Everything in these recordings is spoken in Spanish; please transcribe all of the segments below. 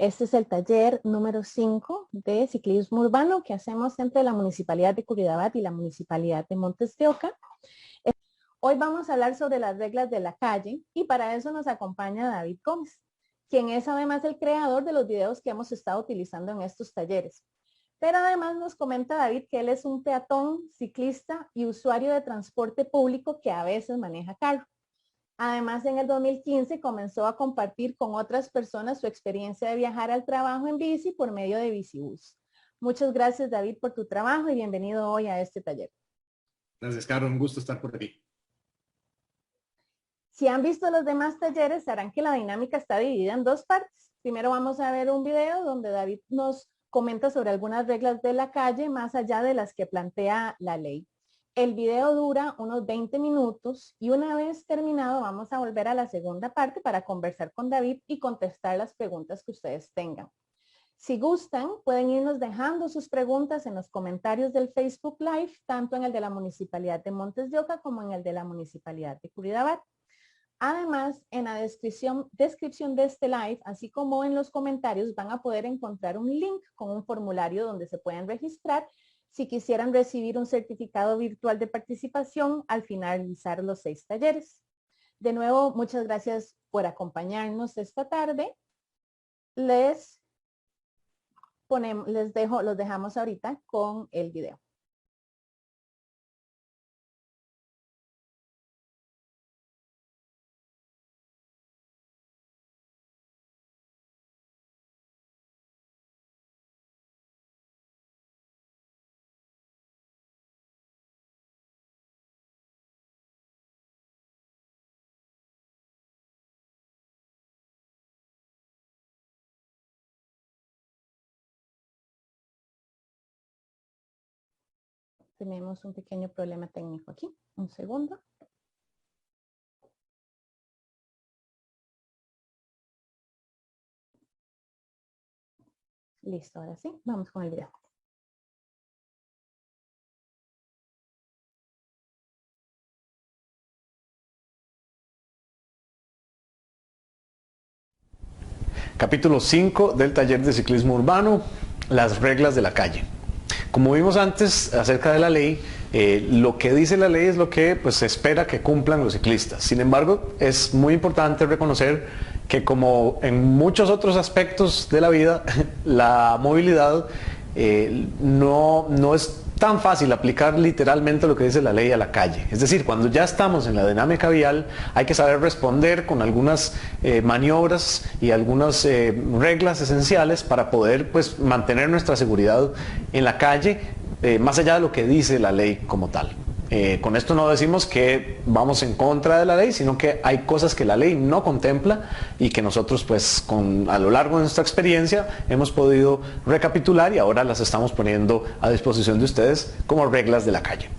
Este es el taller número 5 de ciclismo urbano que hacemos entre la Municipalidad de Curridabat y la Municipalidad de Montes de Oca. Hoy vamos a hablar sobre las reglas de la calle y para eso nos acompaña David Gómez, quien es además el creador de los videos que hemos estado utilizando en estos talleres. Pero además nos comenta David que él es un peatón, ciclista y usuario de transporte público que a veces maneja carro. Además, en el 2015 comenzó a compartir con otras personas su experiencia de viajar al trabajo en bici por medio de Bicibús. Muchas gracias, David, por tu trabajo y bienvenido hoy a este taller. Gracias, Caro. Un gusto estar por aquí. Si han visto los demás talleres, sabrán que la dinámica está dividida en dos partes. Primero vamos a ver un video donde David nos comenta sobre algunas reglas de la calle más allá de las que plantea la ley. El video dura unos 20 minutos y una vez terminado vamos a volver a la segunda parte para conversar con David y contestar las preguntas que ustedes tengan. Si gustan, pueden irnos dejando sus preguntas en los comentarios del Facebook Live, tanto en el de la Municipalidad de Montes de Oca como en el de la Municipalidad de Curridabat. Además, en la descripción de este live, así como en los comentarios, van a poder encontrar un link con un formulario donde se pueden registrar si quisieran recibir un certificado virtual de participación al finalizar los 6 talleres. De nuevo, muchas gracias por acompañarnos esta tarde. Los dejamos ahorita con el video. Tenemos un pequeño problema técnico aquí. Un segundo. Listo, ahora sí. Vamos con el video. Capítulo 5 del taller de ciclismo urbano, las reglas de la calle. Como vimos antes acerca de la ley, lo que dice la ley es lo que se espera que cumplan los ciclistas. Sin embargo, es muy importante reconocer que como en muchos otros aspectos de la vida, la movilidad no es tan fácil aplicar literalmente lo que dice la ley a la calle. Es decir, cuando ya estamos en la dinámica vial, hay que saber responder con algunas maniobras y algunas reglas esenciales para poder mantener nuestra seguridad en la calle, más allá de lo que dice la ley como tal. Con esto no decimos que vamos en contra de la ley, sino que hay cosas que la ley no contempla y que nosotros a lo largo de nuestra experiencia hemos podido recapitular y ahora las estamos poniendo a disposición de ustedes como reglas de la calle.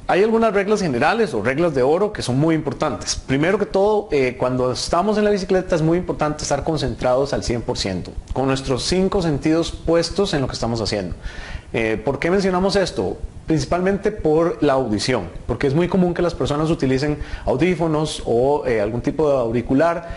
Hay algunas reglas generales o reglas de oro que son muy importantes. Primero que todo, cuando estamos en la bicicleta es muy importante estar concentrados al 100%, con nuestros 5 sentidos puestos en lo que estamos haciendo. ¿Por qué mencionamos esto? Principalmente por la audición, porque es muy común que las personas utilicen audífonos o algún tipo de auricular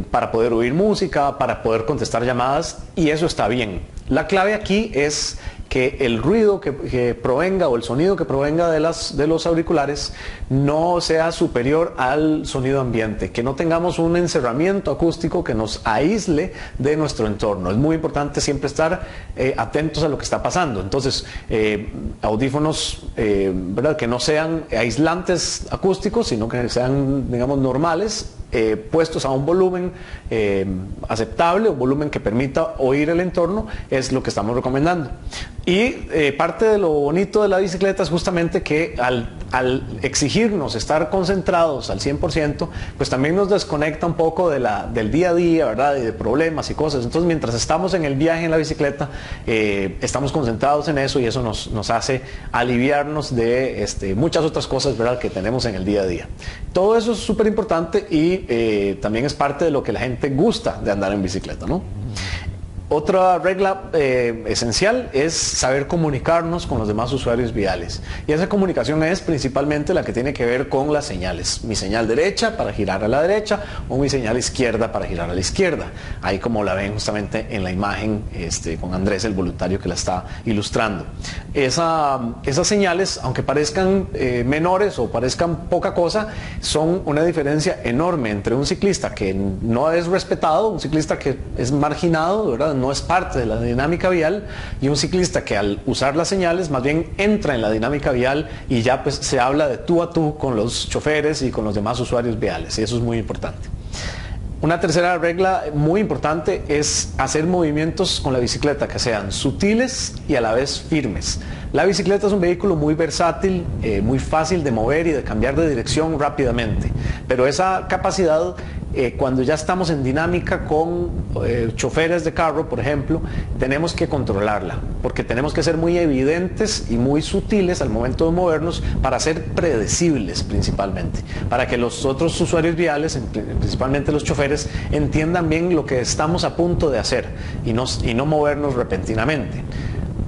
para poder oír música, para poder contestar llamadas, y eso está bien. La clave aquí es que el ruido que provenga o el sonido que provenga de los auriculares no sea superior al sonido ambiente, que no tengamos un encerramiento acústico que nos aísle de nuestro entorno. Es muy importante siempre estar atentos a lo que está pasando. Entonces, audífonos ¿verdad? Que no sean aislantes acústicos, sino que sean, digamos, normales, puestos a un volumen aceptable, un volumen que permita oír el entorno, es lo que estamos recomendando. Y parte de lo bonito de la bicicleta es justamente que al exigirnos estar concentrados al 100%, pues también nos desconecta un poco del día a día, ¿verdad? Y de problemas y cosas. Entonces, mientras estamos en el viaje en la bicicleta, estamos concentrados en eso y eso nos hace aliviarnos de muchas otras cosas, ¿verdad? Que tenemos en el día a día. Todo eso es súper importante y también es parte de lo que la gente gusta de andar en bicicleta, ¿no? Otra regla esencial es saber comunicarnos con los demás usuarios viales. Y esa comunicación es principalmente la que tiene que ver con las señales. Mi señal derecha para girar a la derecha o mi señal izquierda para girar a la izquierda. Ahí como la ven justamente en la imagen con Andrés, el voluntario que la está ilustrando. Esas señales, aunque parezcan menores o parezcan poca cosa, son una diferencia enorme entre un ciclista que no es respetado, un ciclista que es marginado, ¿verdad? No es parte de la dinámica vial, y un ciclista que al usar las señales más bien entra en la dinámica vial y ya pues se habla de tú a tú con los choferes y con los demás usuarios viales, y eso es muy importante. Una tercera regla muy importante es hacer movimientos con la bicicleta que sean sutiles y a la vez firmes. La bicicleta es un vehículo muy versátil, muy fácil de mover y de cambiar de dirección rápidamente, pero esa capacidad cuando ya estamos en dinámica con choferes de carro, por ejemplo, tenemos que controlarla, porque tenemos que ser muy evidentes y muy sutiles al momento de movernos para ser predecibles principalmente, para que los otros usuarios viales, principalmente los choferes, entiendan bien lo que estamos a punto de hacer y no movernos repentinamente.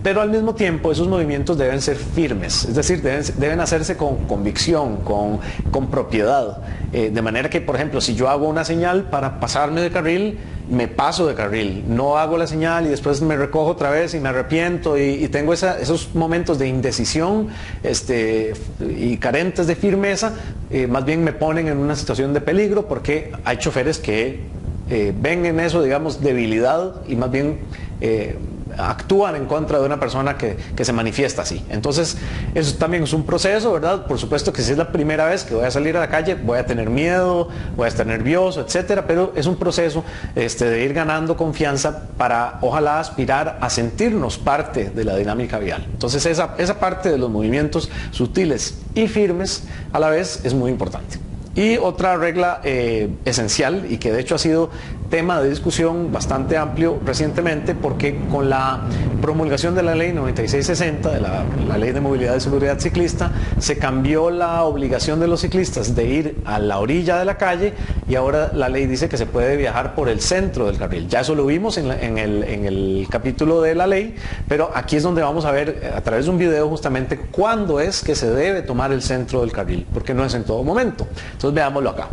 Pero al mismo tiempo esos movimientos deben ser firmes, es decir, deben hacerse con convicción, con propiedad. De manera que, por ejemplo, si yo hago una señal para pasarme de carril, me paso de carril, no hago la señal y después me recojo otra vez y me arrepiento y tengo esos momentos de indecisión y carentes de firmeza, más bien me ponen en una situación de peligro, porque hay choferes que ven en eso, digamos, debilidad y más bien actúan en contra de una persona que se manifiesta así. Entonces, eso también es un proceso, ¿verdad? Por supuesto que si es la primera vez que voy a salir a la calle, voy a tener miedo, voy a estar nervioso, etcétera, pero es un proceso de ir ganando confianza para, ojalá, aspirar a sentirnos parte de la dinámica vial. Entonces, esa parte de los movimientos sutiles y firmes a la vez es muy importante. Y otra regla esencial, y que de hecho ha sido tema de discusión bastante amplio recientemente, porque con la promulgación de la ley 9660, de la ley de movilidad y seguridad ciclista, se cambió la obligación de los ciclistas de ir a la orilla de la calle, y ahora la ley dice que se puede viajar por el centro del carril. Ya eso lo vimos en el capítulo de la ley, pero aquí es donde vamos a ver a través de un video justamente cuándo es que se debe tomar el centro del carril, porque no es en todo momento. Entonces veámoslo acá.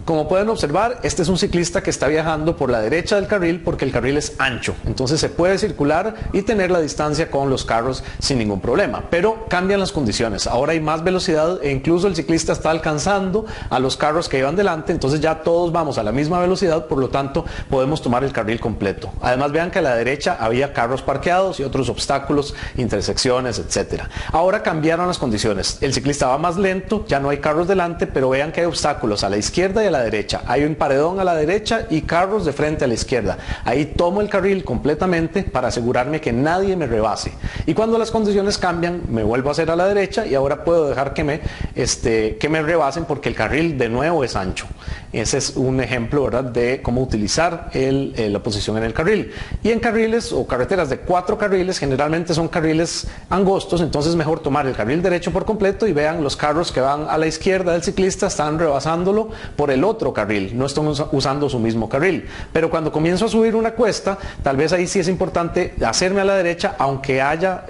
Como pueden observar, este es un ciclista que está viajando por la derecha del carril porque el carril es ancho. Entonces se puede circular y tener la distancia con los carros sin ningún problema. Pero cambian las condiciones. Ahora hay más velocidad e incluso el ciclista está alcanzando a los carros que iban delante. Entonces ya todos vamos a la misma velocidad, por lo tanto podemos tomar el carril completo. Además, vean que a la derecha había carros parqueados y otros obstáculos, intersecciones, etcétera. Ahora cambiaron las condiciones. El ciclista va más lento, ya no hay carros delante, pero vean que hay obstáculos a la izquierda y a la derecha. Hay un paredón a la derecha y carros de frente a la izquierda. Ahí tomo el carril completamente para asegurarme que nadie me rebase. Y cuando las condiciones cambian, me vuelvo a hacer a la derecha y ahora puedo dejar que me rebasen, porque el carril de nuevo es ancho. Ese es un ejemplo, ¿verdad?, de cómo utilizar la posición en el carril. Y en carriles o carreteras de 4 carriles, generalmente son carriles angostos, entonces mejor tomar el carril derecho por completo, y vean, los carros que van a la izquierda del ciclista están rebasándolo por el otro carril, no están usando su mismo carril. Pero cuando comienzo a subir una cuesta, tal vez ahí sí es importante hacerme a la derecha, aunque haya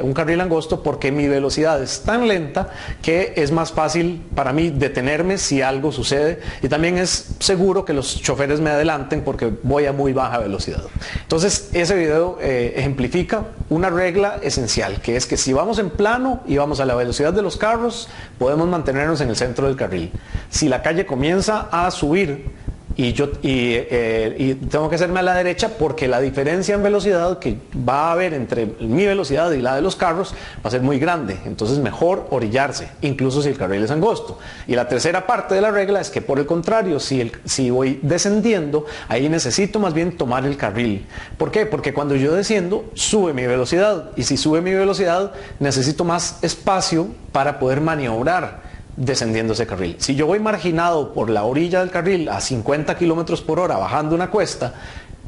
un carril angosto, porque mi velocidad es tan lenta que es más fácil para mí detenerme si algo sucede, y también es seguro que los choferes me adelanten porque voy a muy baja velocidad. Entonces ese video ejemplifica una regla esencial, que es que si vamos en plano y vamos a la velocidad de los carros, podemos mantenernos en el centro del carril. Si la calle comienza a subir y tengo que hacerme a la derecha, porque la diferencia en velocidad que va a haber entre mi velocidad y la de los carros va a ser muy grande, entonces mejor orillarse, incluso si el carril es angosto. Y la tercera parte de la regla es que, por el contrario, si voy descendiendo, ahí necesito más bien tomar el carril. ¿Por qué? Porque cuando yo desciendo, sube mi velocidad, y si sube mi velocidad, necesito más espacio para poder maniobrar descendiendo ese carril. Si yo voy marginado por la orilla del carril a 50 kilómetros por hora bajando una cuesta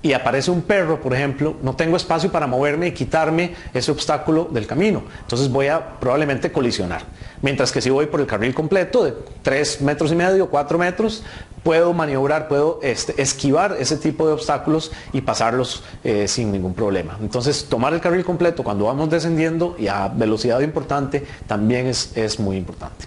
y aparece un perro, por ejemplo, no tengo espacio para moverme y quitarme ese obstáculo del camino. Entonces voy a probablemente colisionar. Mientras que si voy por el carril completo de 3,5 metros, 4 metros, puedo maniobrar, puedo esquivar ese tipo de obstáculos y pasarlos sin ningún problema. Entonces, tomar el carril completo cuando vamos descendiendo y a velocidad importante también es muy importante.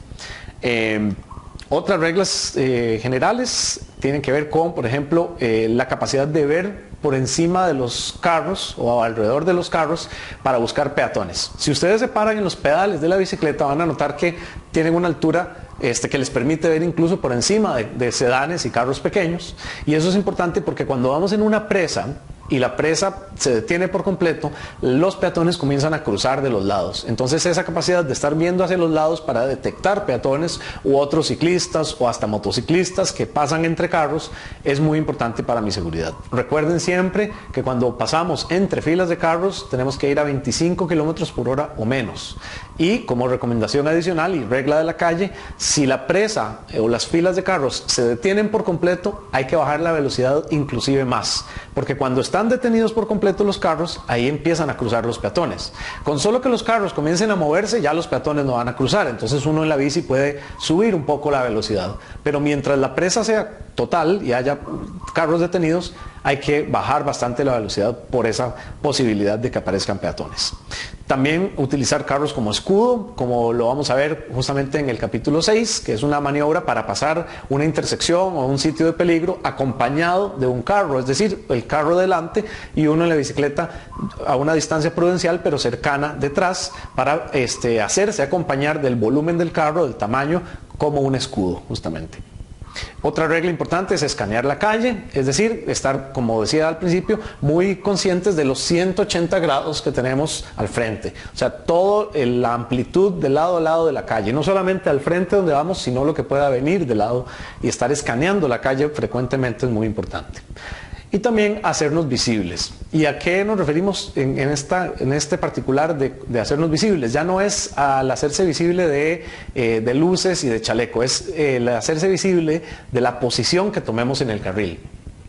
Otras reglas generales tienen que ver con, por ejemplo, la capacidad de ver por encima de los carros o alrededor de los carros para buscar peatones. Si ustedes se paran en los pedales de la bicicleta, van a notar que tienen una altura que les permite ver incluso por encima de sedanes y carros pequeños. Y eso es importante porque cuando vamos en una presa y la presa se detiene por completo, los peatones comienzan a cruzar de los lados. Entonces esa capacidad de estar viendo hacia los lados para detectar peatones u otros ciclistas o hasta motociclistas que pasan entre carros es muy importante para mi seguridad. Recuerden siempre que cuando pasamos entre filas de carros tenemos que ir a 25 kilómetros por hora o menos. Y como recomendación adicional y regla de la calle, si la presa o las filas de carros se detienen por completo, hay que bajar la velocidad inclusive más, porque cuando están detenidos por completo los carros, ahí empiezan a cruzar los peatones. Con solo que los carros comiencen a moverse, ya los peatones no van a cruzar, entonces uno en la bici puede subir un poco la velocidad, pero mientras la presa sea total y haya carros detenidos, hay que bajar bastante la velocidad por esa posibilidad de que aparezcan peatones. También utilizar carros como escudo, como lo vamos a ver justamente en el capítulo 6, que es una maniobra para pasar una intersección o un sitio de peligro acompañado de un carro, es decir, el carro delante y uno en la bicicleta a una distancia prudencial pero cercana detrás para hacerse acompañar del volumen del carro, del tamaño, como un escudo justamente. Otra regla importante es escanear la calle, es decir, estar, como decía al principio, muy conscientes de los 180 grados que tenemos al frente. O sea, toda la amplitud de lado a lado de la calle, no solamente al frente donde vamos, sino lo que pueda venir de lado, y estar escaneando la calle frecuentemente es muy importante. Y también hacernos visibles. ¿Y a qué nos referimos en este particular de hacernos visibles? Ya no es al hacerse visible de luces y de chaleco, es el hacerse visible de la posición que tomemos en el carril.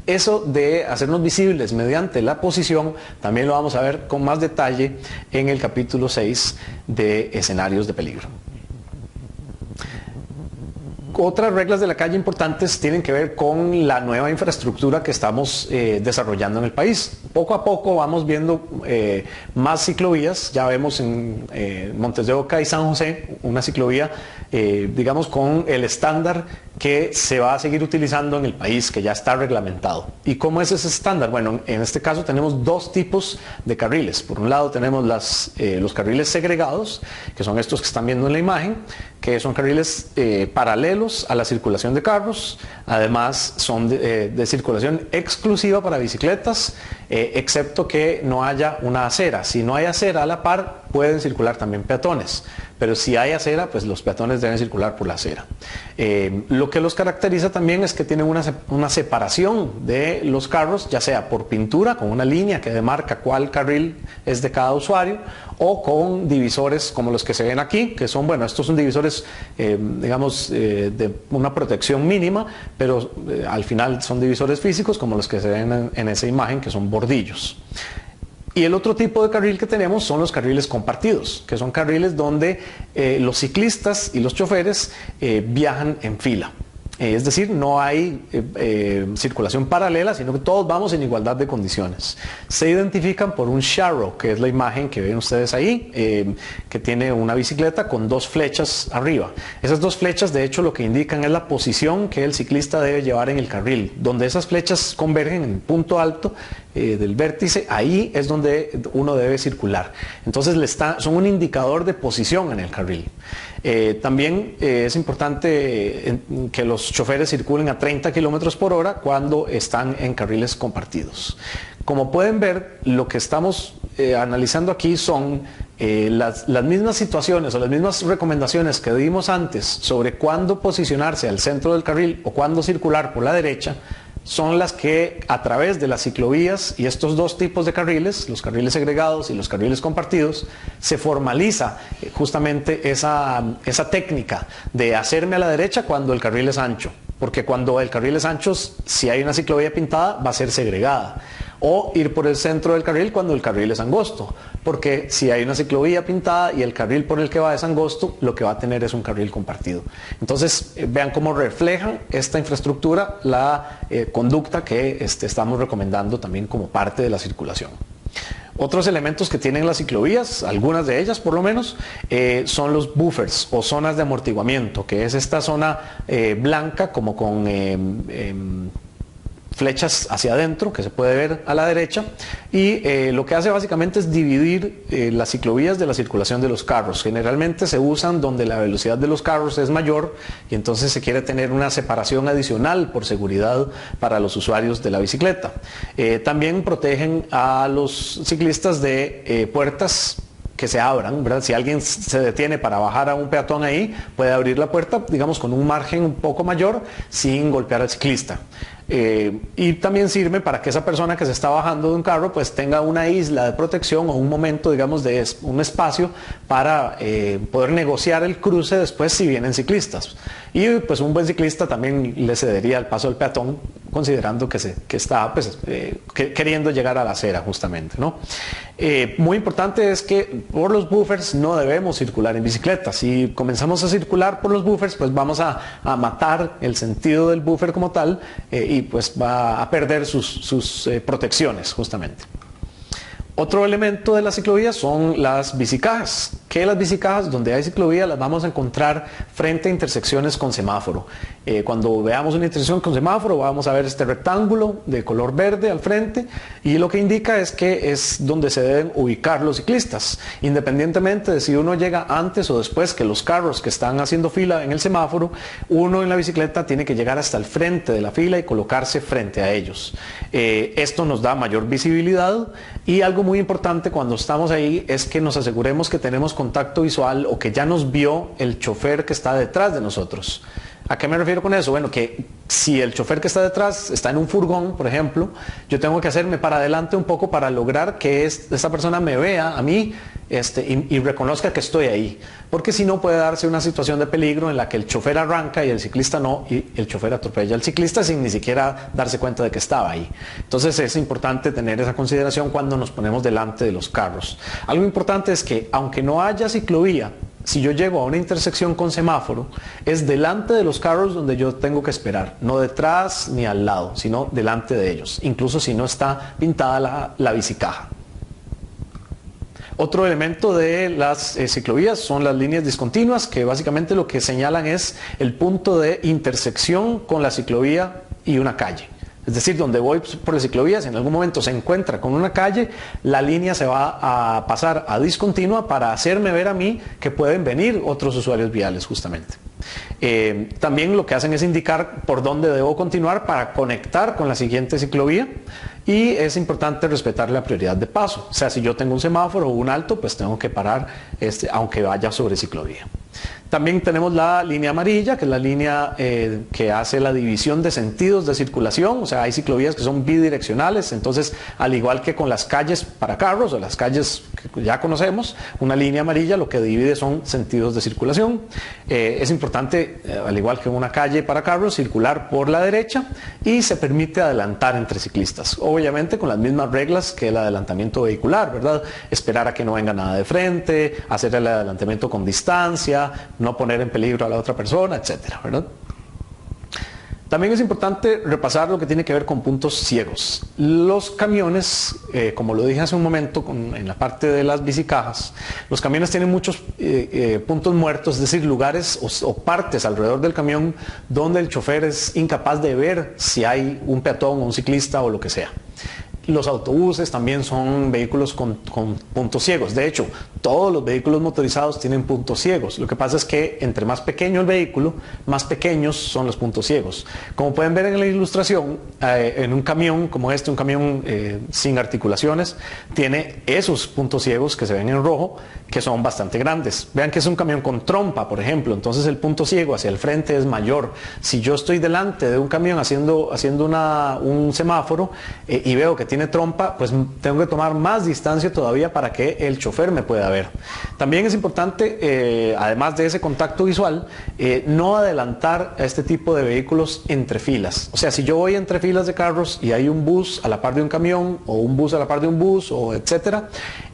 Eso de hacernos visibles mediante la posición también lo vamos a ver con más detalle en el capítulo 6 de escenarios de peligro. Otras reglas de la calle importantes tienen que ver con la nueva infraestructura que estamos desarrollando en el país. Poco a poco vamos viendo más ciclovías. Ya vemos en Montes de Oca y San José una ciclovía, digamos, con el estándar que se va a seguir utilizando en el país, que ya está reglamentado. ¿Y cómo es ese estándar? Bueno, en este caso tenemos dos tipos de carriles. Por un lado tenemos los carriles segregados, que son estos que están viendo en la imagen, que son carriles paralelos a la circulación de carros. Además son de circulación exclusiva para bicicletas, excepto que no haya una acera. Si no hay acera a la par, pueden circular también peatones, pero si hay acera, pues los peatones deben circular por la acera. Lo que los caracteriza también es que tienen una separación de los carros, ya sea por pintura, con una línea que demarca cuál carril es de cada usuario, o con divisores como los que se ven aquí, que son, bueno, estos son divisores, digamos, de una protección mínima, pero al final son divisores físicos como los que se ven en esa imagen, que son bordillos. Y el otro tipo de carril que tenemos son los carriles compartidos, que son carriles donde los ciclistas y los choferes viajan en fila. Es decir, no hay circulación paralela, sino que todos vamos en igualdad de condiciones. Se identifican por un Sharrow, que es la imagen que ven ustedes ahí, que tiene una bicicleta con dos flechas arriba. Esas dos flechas, de hecho, lo que indican es la posición que el ciclista debe llevar en el carril. Donde esas flechas convergen en el punto alto del vértice, ahí es donde uno debe circular. Entonces son un indicador de posición en el carril. También es importante que los choferes circulen a 30 kilómetros por hora cuando están en carriles compartidos. Como pueden ver, lo que estamos analizando aquí son las mismas situaciones o las mismas recomendaciones que dimos antes sobre cuándo posicionarse al centro del carril o cuándo circular por la derecha. Son las que a través de las ciclovías y estos dos tipos de carriles, los carriles segregados y los carriles compartidos, se formaliza justamente esa técnica de hacerme a la derecha cuando el carril es ancho. Porque cuando el carril es ancho, si hay una ciclovía pintada, va a ser segregada. o ir por el centro del carril cuando el carril es angosto, porque si hay una ciclovía pintada y el carril por el que va es angosto, lo que va a tener es un carril compartido. Entonces, vean cómo reflejan esta infraestructura la conducta que estamos recomendando también como parte de la circulación. Otros elementos que tienen las ciclovías, algunas de ellas por lo menos, son los buffers o zonas de amortiguamiento, que es esta zona blanca como con flechas hacia adentro, que se puede ver a la derecha, y lo que hace básicamente es dividir las ciclovías de la circulación de los carros. Generalmente se usan donde la velocidad de los carros es mayor y entonces se quiere tener una separación adicional por seguridad para los usuarios de la bicicleta. También protegen a los ciclistas de puertas que se abran, ¿verdad? Si alguien se detiene para bajar a un peatón ahí, puede abrir la puerta, digamos, con un margen un poco mayor sin golpear al ciclista. Y también sirve para que esa persona que se está bajando de un carro pues tenga una isla de protección o un momento, digamos, de un espacio para poder negociar el cruce después si vienen ciclistas. Y pues un buen ciclista también le cedería el paso al peatón, considerando que está pues, queriendo llegar a la acera justamente, ¿no? Muy importante es que por los buffers no debemos circular en bicicleta. Si comenzamos a circular por los buffers, pues vamos a matar el sentido del buffer como tal y pues va a perder sus protecciones justamente. Otro elemento de las ciclovías son las bicicajas, que las bicicajas donde hay ciclovía las vamos a encontrar frente a intersecciones con semáforo. Cuando veamos una intersección con semáforo vamos a ver este rectángulo de color verde al frente y lo que indica es que es donde se deben ubicar los ciclistas, independientemente de si uno llega antes o después que los carros que están haciendo fila en el semáforo, uno en la bicicleta tiene que llegar hasta el frente de la fila y colocarse frente a ellos. Esto nos da mayor visibilidad y algo muy importante cuando estamos ahí es que nos aseguremos que tenemos contacto visual o que ya nos vio el chofer que está detrás de nosotros. ¿A qué me refiero con eso? Bueno, que si el chofer que está detrás está en un furgón, por ejemplo, yo tengo que hacerme para adelante un poco para lograr que esta persona me vea a mí y reconozca que estoy ahí. Porque si no puede darse una situación de peligro en la que el chofer arranca y el ciclista no, y el chofer atropella al ciclista sin ni siquiera darse cuenta de que estaba ahí. Entonces es importante tener esa consideración cuando nos ponemos delante de los carros. Algo importante es que aunque no haya ciclovía, si yo llego a una intersección con semáforo, es delante de los carros donde yo tengo que esperar, no detrás ni al lado, sino delante de ellos, incluso si no está pintada la bicicaja. Otro elemento de las ciclovías son las líneas discontinuas, que básicamente lo que señalan es el punto de intersección con la ciclovía y una calle. Es decir, donde voy por la ciclovía, si en algún momento se encuentra con una calle, la línea se va a pasar a discontinua para hacerme ver a mí que pueden venir otros usuarios viales justamente. También lo que hacen es indicar por dónde debo continuar para conectar con la siguiente ciclovía y es importante respetar la prioridad de paso. O sea, si yo tengo un semáforo o un alto, pues tengo que parar aunque vaya sobre ciclovía. También tenemos la línea amarilla, que es la línea que hace la división de sentidos de circulación. O sea, hay ciclovías que son bidireccionales, entonces al igual que con las calles para carros o las calles que ya conocemos, una línea amarilla lo que divide son sentidos de circulación. Es importante, al igual que en una calle para carros, circular por la derecha y se permite adelantar entre ciclistas. Obviamente con las mismas reglas que el adelantamiento vehicular, ¿verdad? Esperar a que no venga nada de frente, hacer el adelantamiento con distancia, no poner en peligro a la otra persona, etcétera, ¿verdad? También es importante repasar lo que tiene que ver con puntos ciegos. Los camiones, como lo dije hace un momento en la parte de las bicicajas, los camiones tienen muchos puntos muertos, es decir, lugares o partes alrededor del camión donde el chofer es incapaz de ver si hay un peatón o un ciclista o lo que sea. Los autobuses también son vehículos con puntos ciegos. De hecho, todos los vehículos motorizados tienen puntos ciegos. Lo que pasa es que entre más pequeño el vehículo, más pequeños son los puntos ciegos. Como pueden ver en la ilustración, en un camión como este, un camión sin articulaciones, tiene esos puntos ciegos que se ven en rojo, que son bastante grandes. Vean que es un camión con trompa, por ejemplo, entonces el punto ciego hacia el frente es mayor. Si yo estoy delante de un camión haciendo un semáforo y veo que tiene tiene trompa, pues tengo que tomar más distancia todavía para que el chofer me pueda ver. También es importante, además de ese contacto visual, no adelantar a este tipo de vehículos entre filas. O sea, si yo voy entre filas de carros y hay un bus a la par de un camión, o un bus a la par de un bus, o etcétera,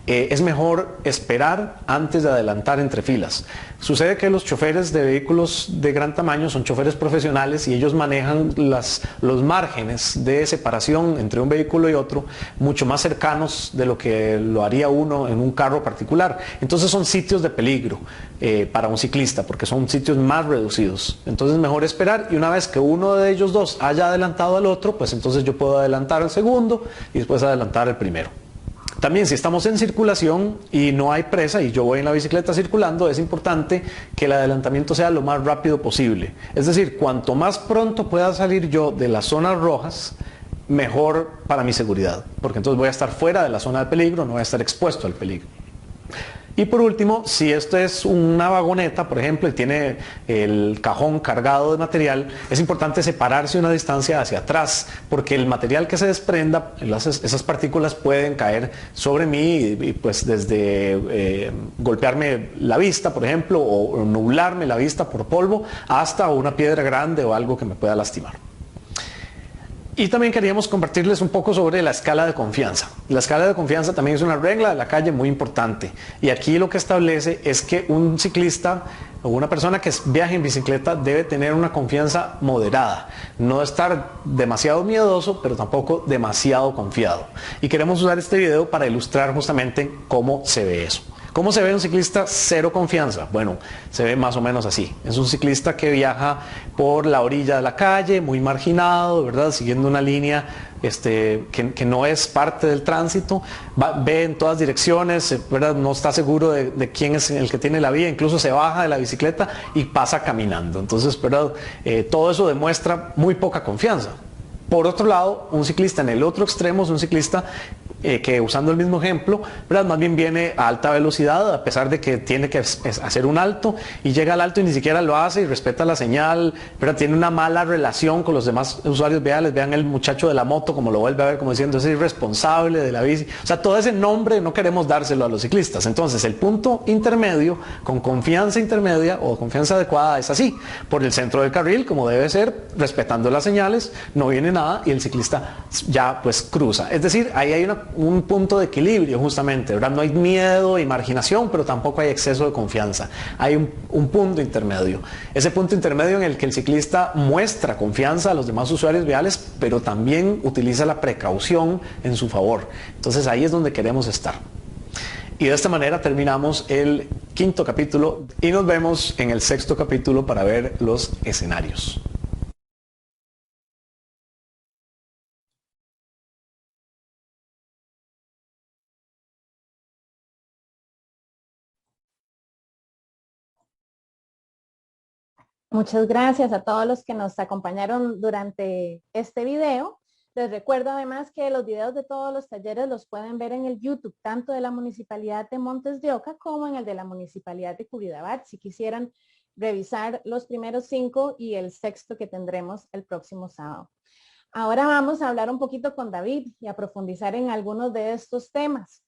es mejor esperar antes de adelantar entre filas. Sucede que los choferes de vehículos de gran tamaño son choferes profesionales y ellos manejan los márgenes de separación entre un vehículo y otro mucho más cercanos de lo que lo haría uno en un carro particular. Entonces son sitios de peligro para un ciclista porque son sitios más reducidos. Entonces es mejor esperar, y una vez que uno de ellos dos haya adelantado al otro, pues entonces yo puedo adelantar al segundo y después adelantar al primero. También, si estamos en circulación y no hay presa y yo voy en la bicicleta circulando, es importante que el adelantamiento sea lo más rápido posible. Es decir, cuanto más pronto pueda salir yo de las zonas rojas, mejor para mi seguridad, porque entonces voy a estar fuera de la zona de peligro, no voy a estar expuesto al peligro. Y por último, si esto es una vagoneta, por ejemplo, y tiene el cajón cargado de material, es importante separarse una distancia hacia atrás, porque el material que se desprenda, esas partículas pueden caer sobre mí y pues desde golpearme la vista, por ejemplo, o nublarme la vista por polvo, hasta una piedra grande o algo que me pueda lastimar. Y también queríamos compartirles un poco sobre la escala de confianza. La escala de confianza también es una regla de la calle muy importante. Y aquí lo que establece es que un ciclista o una persona que viaje en bicicleta debe tener una confianza moderada. No estar demasiado miedoso, pero tampoco demasiado confiado. Y queremos usar este video para ilustrar justamente cómo se ve eso. ¿Cómo se ve un ciclista cero confianza? Bueno, se ve más o menos así. Es un ciclista que viaja por la orilla de la calle, muy marginado, ¿verdad? Siguiendo una línea que no es parte del tránsito, ve en todas direcciones, ¿verdad? No está seguro de quién es el que tiene la vía, incluso se baja de la bicicleta y pasa caminando. Entonces, ¿verdad? Todo eso demuestra muy poca confianza. Por otro lado, un ciclista en el otro extremo es un ciclista que, usando el mismo ejemplo, ¿verdad? Más bien viene a alta velocidad, a pesar de que tiene que hacer un alto, y llega al alto y ni siquiera lo hace y respeta la señal, ¿verdad? Tiene una mala relación con los demás usuarios viales. Vean el muchacho de la moto como lo vuelve a ver, como diciendo, es irresponsable de la bici. O sea, todo ese nombre no queremos dárselo a los ciclistas. Entonces, el punto intermedio, con confianza intermedia o confianza adecuada, es así: por el centro del carril, como debe ser, respetando las señales, no viene nada y el ciclista ya pues cruza. Es decir, ahí hay un punto de equilibrio justamente, ¿verdad? No hay miedo y marginación, pero tampoco hay exceso de confianza. Hay un punto intermedio. Ese punto intermedio en el que el ciclista muestra confianza a los demás usuarios viales, pero también utiliza la precaución en su favor. Entonces ahí es donde queremos estar. Y de esta manera terminamos el 5º capítulo y nos vemos en el 6º capítulo para ver los escenarios. Muchas gracias a todos los que nos acompañaron durante este video. Les recuerdo además que los videos de todos los talleres los pueden ver en el YouTube, tanto de la Municipalidad de Montes de Oca como en el de la Municipalidad de Curridabat, si quisieran revisar los primeros 5 y el 6º que tendremos el próximo sábado. Ahora vamos a hablar un poquito con David y a profundizar en algunos de estos temas.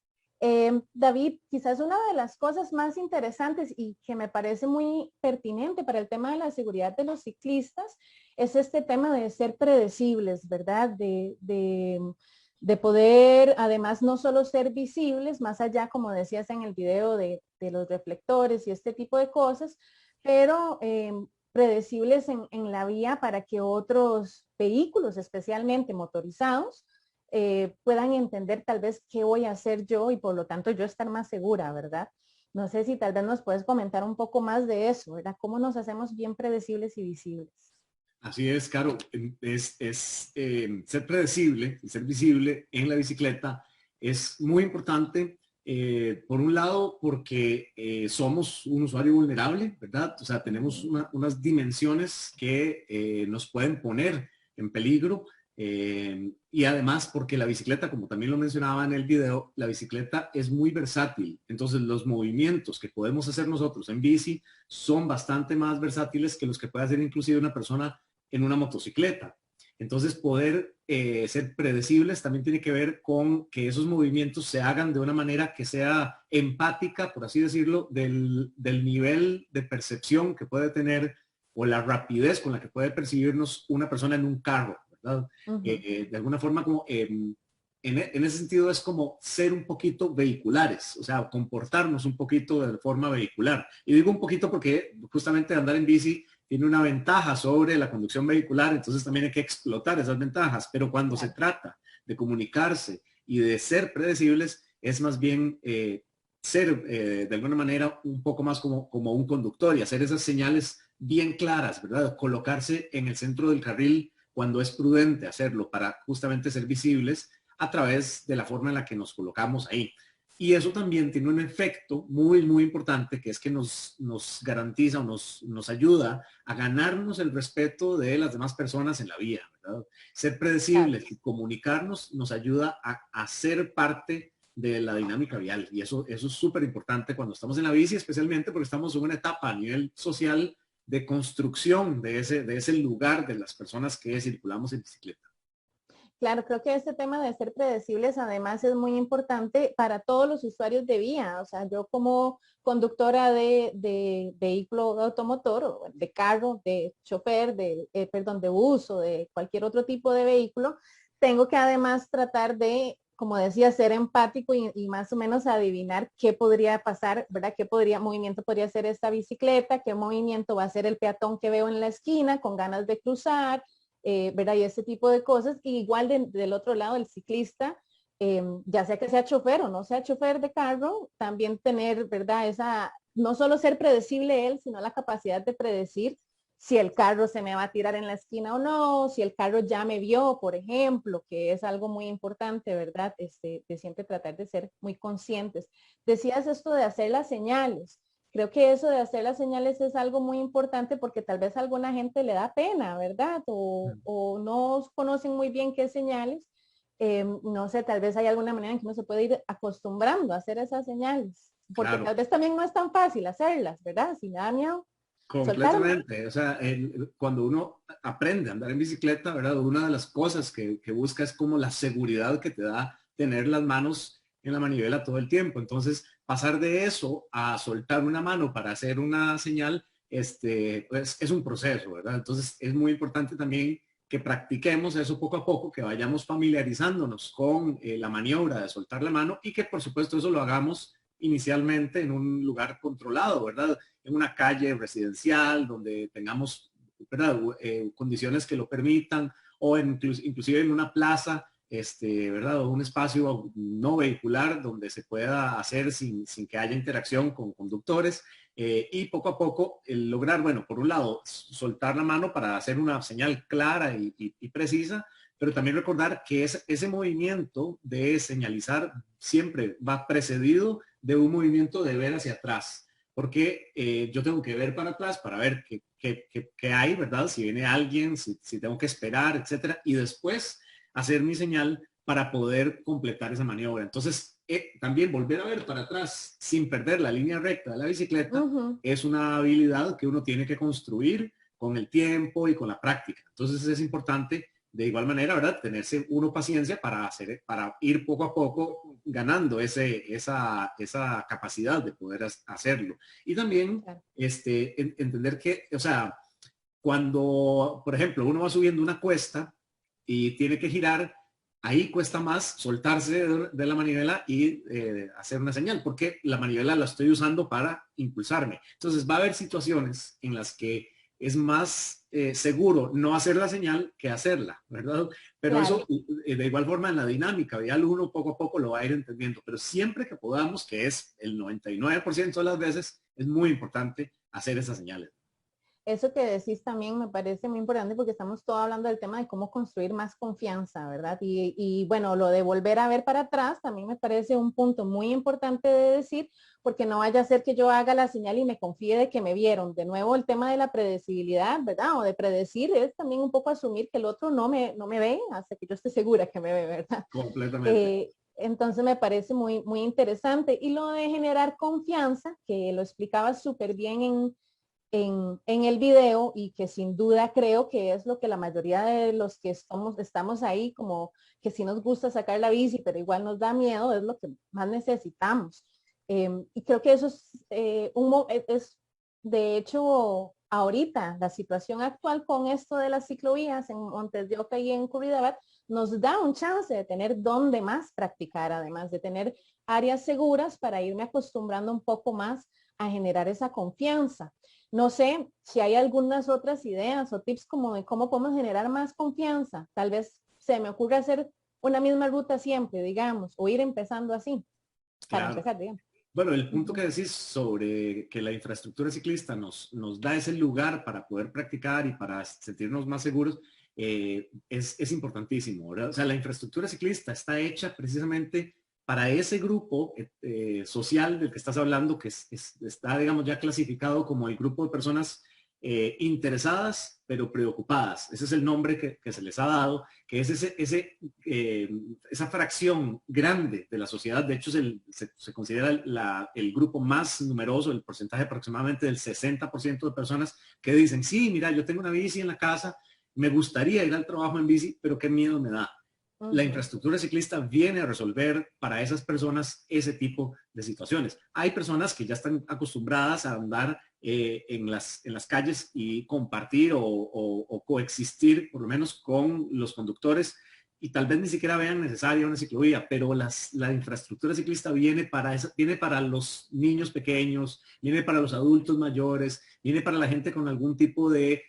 David, quizás una de las cosas más interesantes y que me parece muy pertinente para el tema de la seguridad de los ciclistas es este tema de ser predecibles, ¿verdad? De poder, además, no solo ser visibles, más allá, como decías en el video, de los reflectores y este tipo de cosas, pero predecibles en la vía para que otros vehículos, especialmente motorizados, puedan entender tal vez qué voy a hacer yo y por lo tanto yo estar más segura, ¿verdad? No sé si tal vez nos puedes comentar un poco más de eso, ¿verdad? ¿Cómo nos hacemos bien predecibles y visibles? Así es, Caro. Ser predecible y ser visible en la bicicleta es muy importante. Por un lado, porque somos un usuario vulnerable, ¿verdad? O sea, tenemos unas dimensiones que nos pueden poner en peligro. Y además porque la bicicleta, como también lo mencionaba en el video, la bicicleta es muy versátil. Entonces los movimientos que podemos hacer nosotros en bici son bastante más versátiles que los que puede hacer inclusive una persona en una motocicleta. Entonces, poder ser predecibles también tiene que ver con que esos movimientos se hagan de una manera que sea empática, por así decirlo, del nivel de percepción que puede tener o la rapidez con la que puede percibirnos una persona en un carro, ¿verdad? De alguna forma como en ese sentido es como ser un poquito vehiculares, o sea, comportarnos un poquito de forma vehicular. Y digo un poquito porque justamente andar en bici tiene una ventaja sobre la conducción vehicular, entonces también hay que explotar esas ventajas, pero cuando se trata de comunicarse y de ser predecibles, es más bien ser de alguna manera un poco más como un conductor y hacer esas señales bien claras, ¿verdad? Colocarse en el centro del carril cuando es prudente hacerlo para justamente ser visibles a través de la forma en la que nos colocamos ahí. Y eso también tiene un efecto muy, muy importante, que es que nos garantiza o nos ayuda a ganarnos el respeto de las demás personas en la vía, ¿verdad? Ser predecibles y comunicarnos nos ayuda a ser parte de la dinámica vial. Y eso es súper importante cuando estamos en la bici, especialmente porque estamos en una etapa a nivel social de construcción de ese lugar de las personas que circulamos en bicicleta. Claro, creo que este tema de ser predecibles además es muy importante para todos los usuarios de vía. O sea, yo como conductora de vehículo automotor, o de carro, de chofer, perdón, de bus o de cualquier otro tipo de vehículo, tengo que además tratar de, como decía, ser empático y más o menos adivinar qué podría pasar, ¿verdad? ¿Qué movimiento podría hacer esta bicicleta? ¿Qué movimiento va a hacer el peatón que veo en la esquina con ganas de cruzar? ¿Verdad? Y ese tipo de cosas. Y igual del otro lado, el ciclista, ya sea que sea chofer o no sea chofer de carro, también tener, ¿verdad? No solo ser predecible él, sino la capacidad de predecir si el carro se me va a tirar en la esquina o no, si el carro ya me vio, por ejemplo, que es algo muy importante, ¿verdad? De siempre tratar de ser muy conscientes. Decías esto de hacer las señales. Creo que eso de hacer las señales es algo muy importante porque tal vez a alguna gente le da pena, ¿verdad? O no conocen muy bien qué señales. No sé, tal vez hay alguna manera en que uno se puede ir acostumbrando a hacer esas señales. Porque Claro. tal vez también no es tan fácil hacerlas, ¿verdad? Si me da miedo, soltarme. Completamente. O sea, cuando uno aprende a andar en bicicleta, ¿verdad? Una de las cosas que busca es como la seguridad que te da tener las manos en la manivela todo el tiempo. Entonces, pasar de eso a soltar una mano para hacer una señal, pues es un proceso, ¿verdad? Entonces, es muy importante también que practiquemos eso poco a poco, que vayamos familiarizándonos con la maniobra de soltar la mano y que por supuesto eso lo hagamos inicialmente en un lugar controlado, ¿verdad? En una calle residencial donde tengamos, ¿verdad? Condiciones que lo permitan o inclusive en una plaza, ¿verdad? O un espacio no vehicular donde se pueda hacer sin que haya interacción con conductores. Y poco a poco el lograr, bueno, por un lado, soltar la mano para hacer una señal clara y precisa, pero también recordar que ese movimiento de señalizar siempre va precedido de un movimiento de ver hacia atrás, porque yo tengo que ver para atrás para ver qué hay, ¿verdad? Si viene alguien, si tengo que esperar, etcétera, y después hacer mi señal para poder completar esa maniobra. Entonces, también volver a ver para atrás sin perder la línea recta de la bicicleta es una habilidad que uno tiene que construir con el tiempo y con la práctica. Entonces es importante de igual manera, ¿verdad? Tenerse uno paciencia para ir poco a poco ganando esa capacidad de poder hacerlo. Y también entender que, o sea, cuando, por ejemplo, uno va subiendo una cuesta y tiene que girar, ahí cuesta más soltarse de la manivela y hacer una señal, porque la manivela la estoy usando para impulsarme. Entonces va a haber situaciones en las que es más seguro no hacer la señal que hacerla, ¿verdad? Pero Claro. eso de igual forma en la dinámica, ya uno poco a poco lo va a ir entendiendo, pero siempre que podamos, que es el 99% de las veces, es muy importante hacer esas señales. Eso que decís también me parece muy importante porque estamos todo hablando del tema de cómo construir más confianza, ¿verdad? Y bueno, lo de volver a ver para atrás también me parece un punto muy importante de decir, porque no vaya a ser que yo haga la señal y me confíe de que me vieron. De nuevo, el tema de la predecibilidad, ¿verdad? O de predecir es también un poco asumir que el otro no me ve hasta que yo esté segura que me ve, ¿verdad? Completamente. Entonces me parece muy, muy interesante. Y lo de generar confianza, que lo explicaba súper bien en el video y que sin duda creo que es lo que la mayoría de los que estamos ahí, como que sí nos gusta sacar la bici, pero igual nos da miedo, es lo que más necesitamos. Y creo que eso es de hecho, ahorita la situación actual con esto de las ciclovías en Montes de Oca y en Curridabat nos da un chance de tener dónde más practicar, además de tener áreas seguras para irme acostumbrando un poco más a generar esa confianza. No sé si hay algunas otras ideas o tips como de cómo podemos generar más confianza. Tal vez se me ocurre hacer una misma ruta siempre, digamos, o ir empezando así, para Claro. empezar, digamos. Bueno, el punto que decís sobre que la infraestructura ciclista nos da ese lugar para poder practicar y para sentirnos más seguros, es importantísimo, ¿verdad? O sea, la infraestructura ciclista está hecha precisamente para ese grupo social del que estás hablando, que está, digamos, ya clasificado como el grupo de personas interesadas pero preocupadas. Ese es el nombre que se les ha dado, que es esa fracción grande de la sociedad. De hecho, se considera el grupo más numeroso, el porcentaje aproximadamente del 60% de personas que dicen, sí, mira, yo tengo una bici en la casa, me gustaría ir al trabajo en bici, pero qué miedo me da. La infraestructura ciclista viene a resolver para esas personas ese tipo de situaciones. Hay personas que ya están acostumbradas a andar en las calles y compartir o coexistir por lo menos con los conductores y tal vez ni siquiera vean necesaria una ciclovía, pero la infraestructura ciclista viene para los niños pequeños, viene para los adultos mayores, viene para la gente con algún tipo de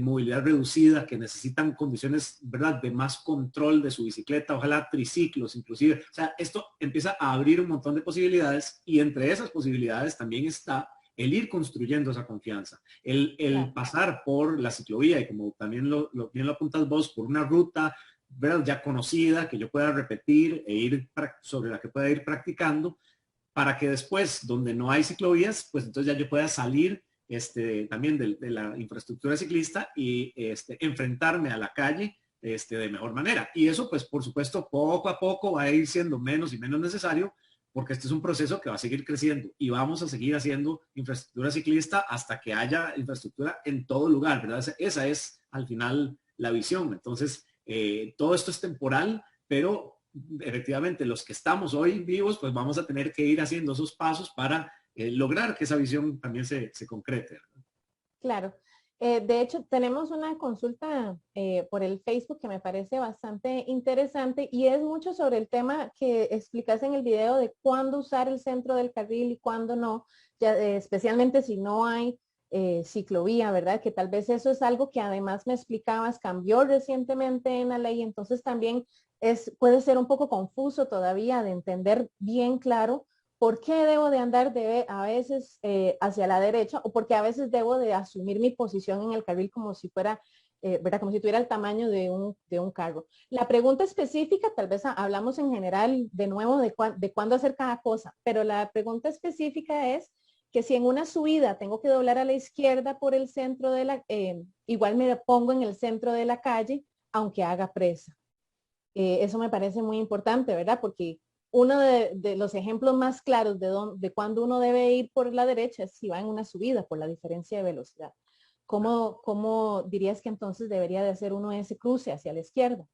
movilidad reducida que necesitan condiciones, ¿verdad?, de más control de su bicicleta, ojalá triciclos inclusive. O sea, esto empieza a abrir un montón de posibilidades y entre esas posibilidades también está el ir construyendo esa confianza, el pasar por la ciclovía y como también bien lo apuntas vos, por una ruta, ¿verdad?, ya conocida, que yo pueda repetir e ir sobre la que pueda ir practicando, para que después, donde no hay ciclovías, pues entonces ya yo pueda salir también de la infraestructura ciclista y enfrentarme a la calle de mejor manera. Y eso, pues, por supuesto, poco a poco va a ir siendo menos y menos necesario, porque este es un proceso que va a seguir creciendo y vamos a seguir haciendo infraestructura ciclista hasta que haya infraestructura en todo lugar, ¿verdad? Esa es, al final, la visión. Entonces, todo esto es temporal, pero efectivamente los que estamos hoy vivos, pues vamos a tener que ir haciendo esos pasos para lograr que esa visión también se concrete. Claro. De hecho, tenemos una consulta por el Facebook que me parece bastante interesante y es mucho sobre el tema que explicas en el video de cuándo usar el centro del carril y cuándo no, ya, especialmente si no hay ciclovía, ¿verdad? Que tal vez eso es algo que además me explicabas, cambió recientemente en la ley, entonces también puede ser un poco confuso todavía de entender bien claro por qué debo de andar a veces hacia la derecha o porque a veces debo de asumir mi posición en el carril como si fuera, ¿verdad? Como si tuviera el tamaño de un carro. La pregunta específica, tal vez hablamos en general de nuevo de cuándo hacer cada cosa, pero la pregunta específica es que si en una subida tengo que doblar a la izquierda por el centro igual me pongo en el centro de la calle, aunque haga presa. Eso me parece muy importante, ¿verdad? Porque uno de los ejemplos más claros de cuándo uno debe ir por la derecha es si va en una subida por la diferencia de velocidad. ¿Cómo dirías que entonces debería de hacer uno ese cruce hacia la izquierda?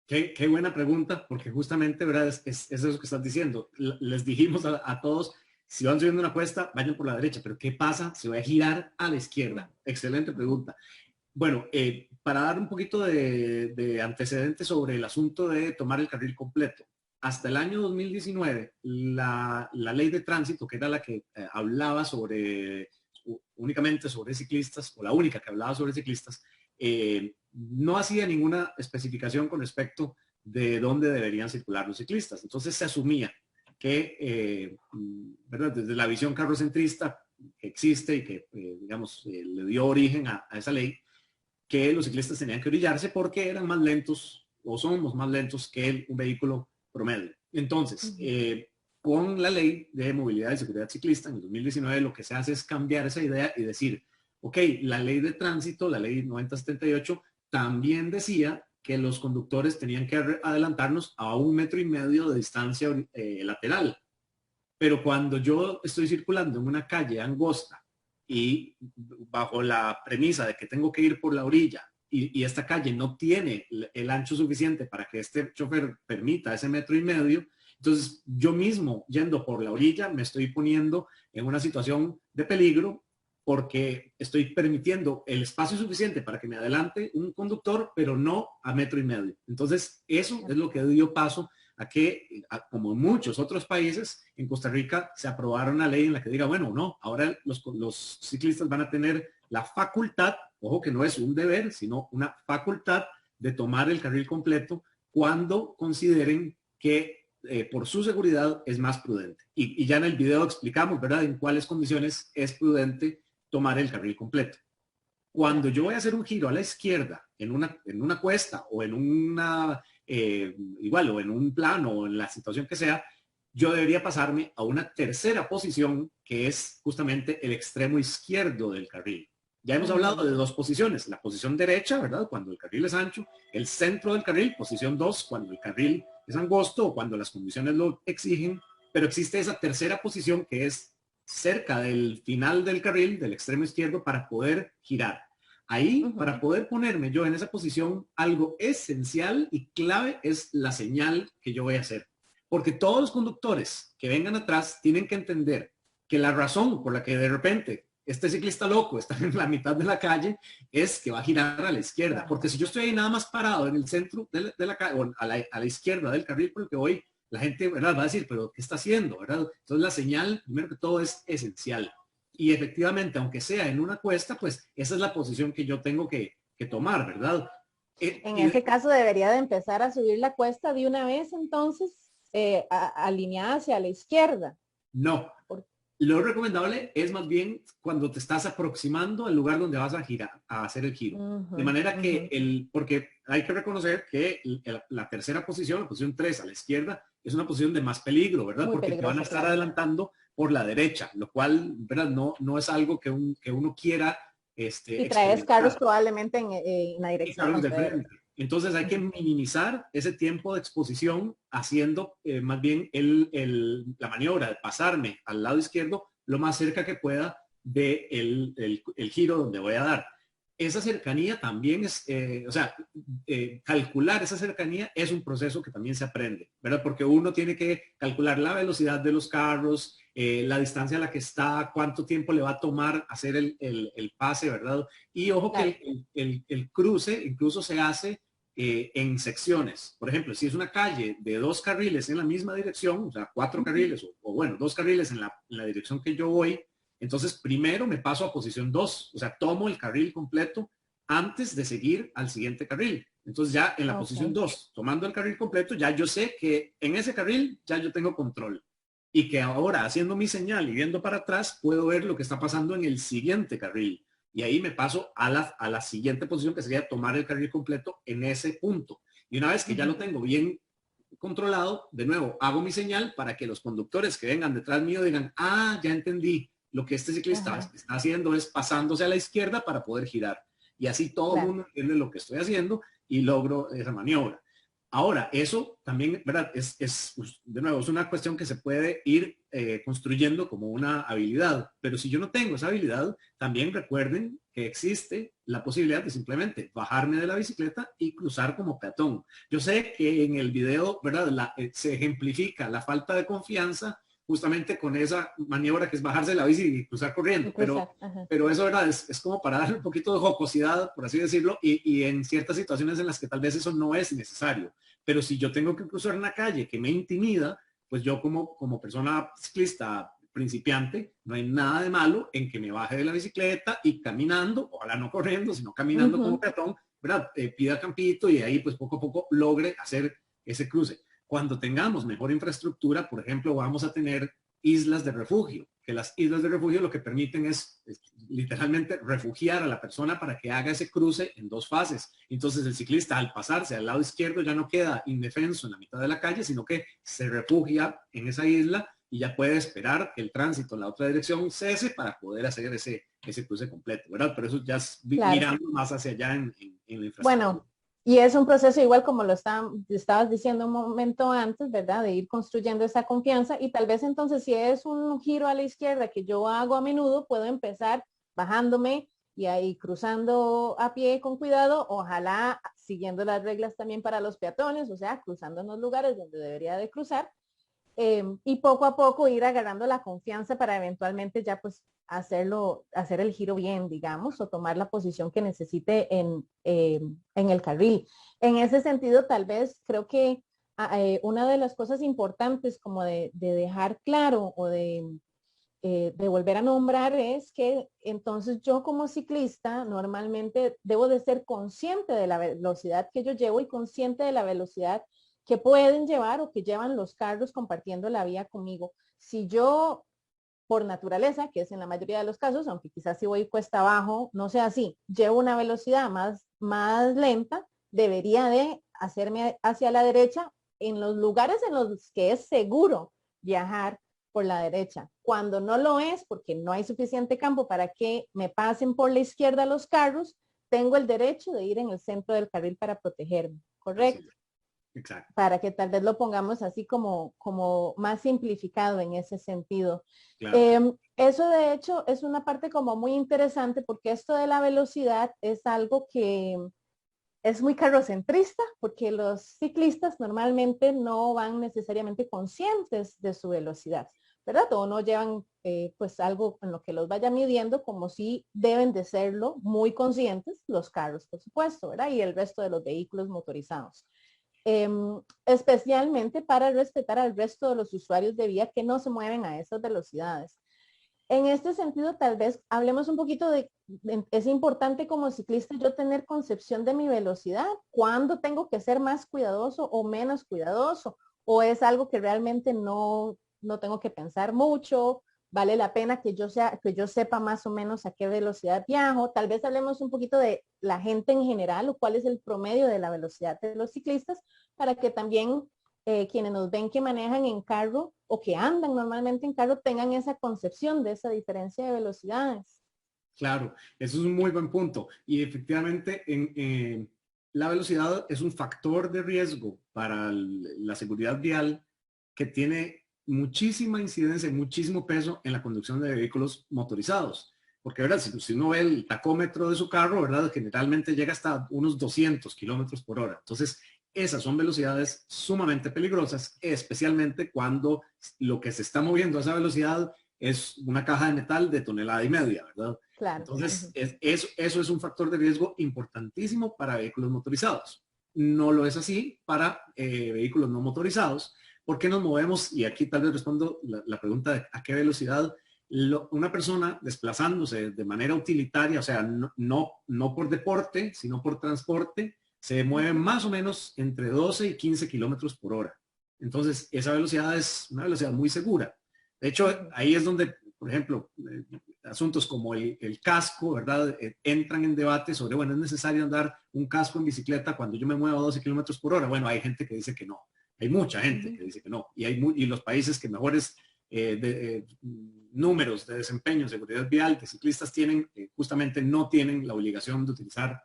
Qué buena pregunta, porque justamente, ¿verdad? Es eso que estás diciendo. Les dijimos a todos, si van subiendo una cuesta, vayan por la derecha, pero ¿qué pasa si voy a girar a la izquierda? Excelente pregunta. Bueno, para dar un poquito de antecedentes sobre el asunto de tomar el carril completo. Hasta el año 2019, la ley de tránsito, que era la que hablaba únicamente sobre ciclistas, o la única que hablaba sobre ciclistas, no hacía ninguna especificación con respecto de dónde deberían circular los ciclistas. Entonces se asumía que, ¿verdad?, desde la visión carrocentrista que existe y que, digamos, le dio origen a esa ley, que los ciclistas tenían que orillarse porque eran más lentos o somos más lentos que un vehículo promedio. Entonces, con la ley de movilidad y seguridad ciclista en el 2019 lo que se hace es cambiar esa idea y decir, ok, la ley de tránsito, la ley 9078, también decía que los conductores tenían que adelantarnos a 1,5 metros de distancia lateral. Pero cuando yo estoy circulando en una calle angosta y bajo la premisa de que tengo que ir por la orilla y esta calle no tiene el ancho suficiente para que este chofer permita ese 1,5 metros, entonces yo mismo yendo por la orilla me estoy poniendo en una situación de peligro porque estoy permitiendo el espacio suficiente para que me adelante un conductor, pero no a 1,5 metros. Entonces eso es lo que dio paso a que, como en muchos otros países, en Costa Rica se aprobara una ley en la que diga, bueno, no, ahora los ciclistas van a tener la facultad, ojo que no es un deber, sino una facultad de tomar el carril completo cuando consideren que por su seguridad es más prudente. Y ya en el video explicamos, ¿verdad?, en cuáles condiciones es prudente tomar el carril completo. Cuando yo voy a hacer un giro a la izquierda en una cuesta o en una, igual, o en un plano o en la situación que sea, yo debería pasarme a una tercera posición que es justamente el extremo izquierdo del carril. Ya hemos hablado de dos posiciones, la posición derecha, ¿verdad?, cuando el carril es ancho, el centro del carril, posición 2, cuando el carril es angosto o cuando las condiciones lo exigen, pero existe esa tercera posición que es cerca del final del carril, del extremo izquierdo, para poder girar. Ahí, para poder ponerme yo en esa posición, algo esencial y clave es la señal que yo voy a hacer. Porque todos los conductores que vengan atrás tienen que entender que la razón por la que de repente este ciclista loco está en la mitad de la calle es que va a girar a la izquierda. Porque si yo estoy ahí nada más parado en el centro de la calle, o a la izquierda del carril por el que voy, la gente, ¿verdad?, va a decir, pero ¿qué está haciendo?, ¿verdad? Entonces la señal, primero que todo, es esencial. Y efectivamente, aunque sea en una cuesta, pues esa es la posición que yo tengo que tomar, ¿verdad? En ese caso debería de empezar a subir la cuesta de una vez, entonces, alineada hacia la izquierda. No. Lo recomendable es más bien cuando te estás aproximando al lugar donde vas a girar, a hacer el giro. De manera que porque hay que reconocer que la tercera posición, la posición 3 a la izquierda, es una posición de más peligro, ¿verdad? Muy porque te van a estar adelantando por la derecha, lo cual, ¿verdad?, no es algo que uno quiera. Y traes carros probablemente en la dirección de frente. Entonces hay que minimizar ese tiempo de exposición haciendo más bien la maniobra de pasarme al lado izquierdo lo más cerca que pueda de el giro donde voy a dar. Esa cercanía también es, calcular esa cercanía es un proceso que también se aprende, ¿verdad? Porque uno tiene que calcular la velocidad de los carros, la distancia a la que está, cuánto tiempo le va a tomar hacer el pase, ¿verdad? Y ojo que el cruce incluso se hace en secciones. Por ejemplo, si es una calle de 2 carriles en la misma dirección, o sea, 4 carriles, o bueno, 2 carriles en la dirección que yo voy, entonces primero me paso a posición 2, o sea, tomo el carril completo antes de seguir al siguiente carril. Entonces ya en la posición 2, tomando el carril completo, ya yo sé que en ese carril ya yo tengo control. Y que ahora, haciendo mi señal y viendo para atrás, puedo ver lo que está pasando en el siguiente carril. Y ahí me paso a la siguiente posición, que sería tomar el carril completo en ese punto. Y una vez que ya lo tengo bien controlado, de nuevo, hago mi señal para que los conductores que vengan detrás mío digan, ah, ya entendí, lo que este ciclista está haciendo es pasándose a la izquierda para poder girar. Y así todo el mundo entiende lo que estoy haciendo y logro esa maniobra. Ahora, eso también, ¿verdad? De nuevo, es una cuestión que se puede ir construyendo como una habilidad. Pero si yo no tengo esa habilidad, también recuerden que existe la posibilidad de simplemente bajarme de la bicicleta y cruzar como peatón. Yo sé que en el video, ¿verdad?, se ejemplifica la falta de confianza justamente con esa maniobra que es bajarse de la bici y cruzar corriendo. Pero eso, ¿verdad?, es como para darle un poquito de jocosidad, por así decirlo, y en ciertas situaciones en las que tal vez eso no es necesario. Pero si yo tengo que cruzar una calle que me intimida, pues yo como persona ciclista principiante, no hay nada de malo en que me baje de la bicicleta y caminando, ojalá no corriendo, sino caminando como peatón, ¿verdad?, pida campito y ahí pues poco a poco logre hacer ese cruce. Cuando tengamos mejor infraestructura, por ejemplo, vamos a tener islas de refugio, que las islas de refugio lo que permiten es literalmente refugiar a la persona para que haga ese cruce en 2 fases. Entonces el ciclista, al pasarse al lado izquierdo, ya no queda indefenso en la mitad de la calle, sino que se refugia en esa isla y ya puede esperar que el tránsito en la otra dirección cese para poder hacer ese cruce completo, ¿verdad? Pero eso ya es mirando más hacia allá en la infraestructura. Bueno, y es un proceso igual como lo estabas diciendo un momento antes, ¿verdad? De ir construyendo esa confianza y tal vez entonces si es un giro a la izquierda que yo hago a menudo, puedo empezar bajándome y ahí cruzando a pie con cuidado, ojalá siguiendo las reglas también para los peatones, o sea, cruzando en los lugares donde debería de cruzar, y poco a poco ir agarrando la confianza para eventualmente ya pues hacer el giro bien, digamos, o tomar la posición que necesite en el carril. En ese sentido, tal vez creo que una de las cosas importantes como de dejar claro o de volver a nombrar es que entonces yo como ciclista normalmente debo de ser consciente de la velocidad que yo llevo y consciente de la velocidad que pueden llevar o que llevan los carros compartiendo la vía conmigo. Si yo por naturaleza, que es en la mayoría de los casos, aunque quizás si voy cuesta abajo, no sea así, llevo una velocidad más lenta, debería de hacerme hacia la derecha en los lugares en los que es seguro viajar por la derecha. Cuando no lo es, porque no hay suficiente campo para que me pasen por la izquierda los carros, tengo el derecho de ir en el centro del carril para protegerme, ¿correcto? Sí, exacto. Para que tal vez lo pongamos así como más simplificado en ese sentido. Claro. Eso de hecho es una parte como muy interesante porque esto de la velocidad es algo que es muy carrocentrista porque los ciclistas normalmente no van necesariamente conscientes de su velocidad, ¿verdad? O no llevan pues algo en lo que los vaya midiendo como si deben de serlo muy conscientes los carros, por supuesto, ¿verdad? Y el resto de los vehículos motorizados. Especialmente para respetar al resto de los usuarios de vía que no se mueven a esas velocidades. En este sentido, tal vez hablemos un poquito es importante como ciclista yo tener concepción de mi velocidad, cuándo tengo que ser más cuidadoso o menos cuidadoso, o es algo que realmente no tengo que pensar mucho, vale la pena que yo sepa más o menos a qué velocidad viajo. Tal vez hablemos un poquito de la gente en general o cuál es el promedio de la velocidad de los ciclistas para que también quienes nos ven que manejan en carro o que andan normalmente en carro tengan esa concepción de esa diferencia de velocidades. Claro, eso es un muy buen punto. Y efectivamente, la velocidad es un factor de riesgo para la seguridad vial que tiene muchísima incidencia y muchísimo peso en la conducción de vehículos motorizados. Porque, ¿verdad? Si uno ve el tacómetro de su carro, ¿verdad? Generalmente llega hasta unos 200 kilómetros por hora. Entonces, esas son velocidades sumamente peligrosas, especialmente cuando lo que se está moviendo a esa velocidad es una caja de metal de 1,5 toneladas, ¿verdad? Claro. Entonces, eso es un factor de riesgo importantísimo para vehículos motorizados. No lo es así para vehículos no motorizados, porque nos movemos, y aquí tal vez respondo la pregunta de a qué velocidad una persona desplazándose de manera utilitaria, o sea, no por deporte, sino por transporte, se mueve más o menos entre 12 y 15 kilómetros por hora. Entonces, esa velocidad es una velocidad muy segura. De hecho, ahí es donde, por ejemplo, asuntos como el casco, ¿verdad? Entran en debate sobre, bueno, ¿es necesario andar un casco en bicicleta cuando yo me muevo a 12 kilómetros por hora? Bueno, hay gente que dice que no. Hay mucha gente que dice que no. Y los países que mejores números de desempeño, seguridad vial de ciclistas tienen, justamente no tienen la obligación de utilizar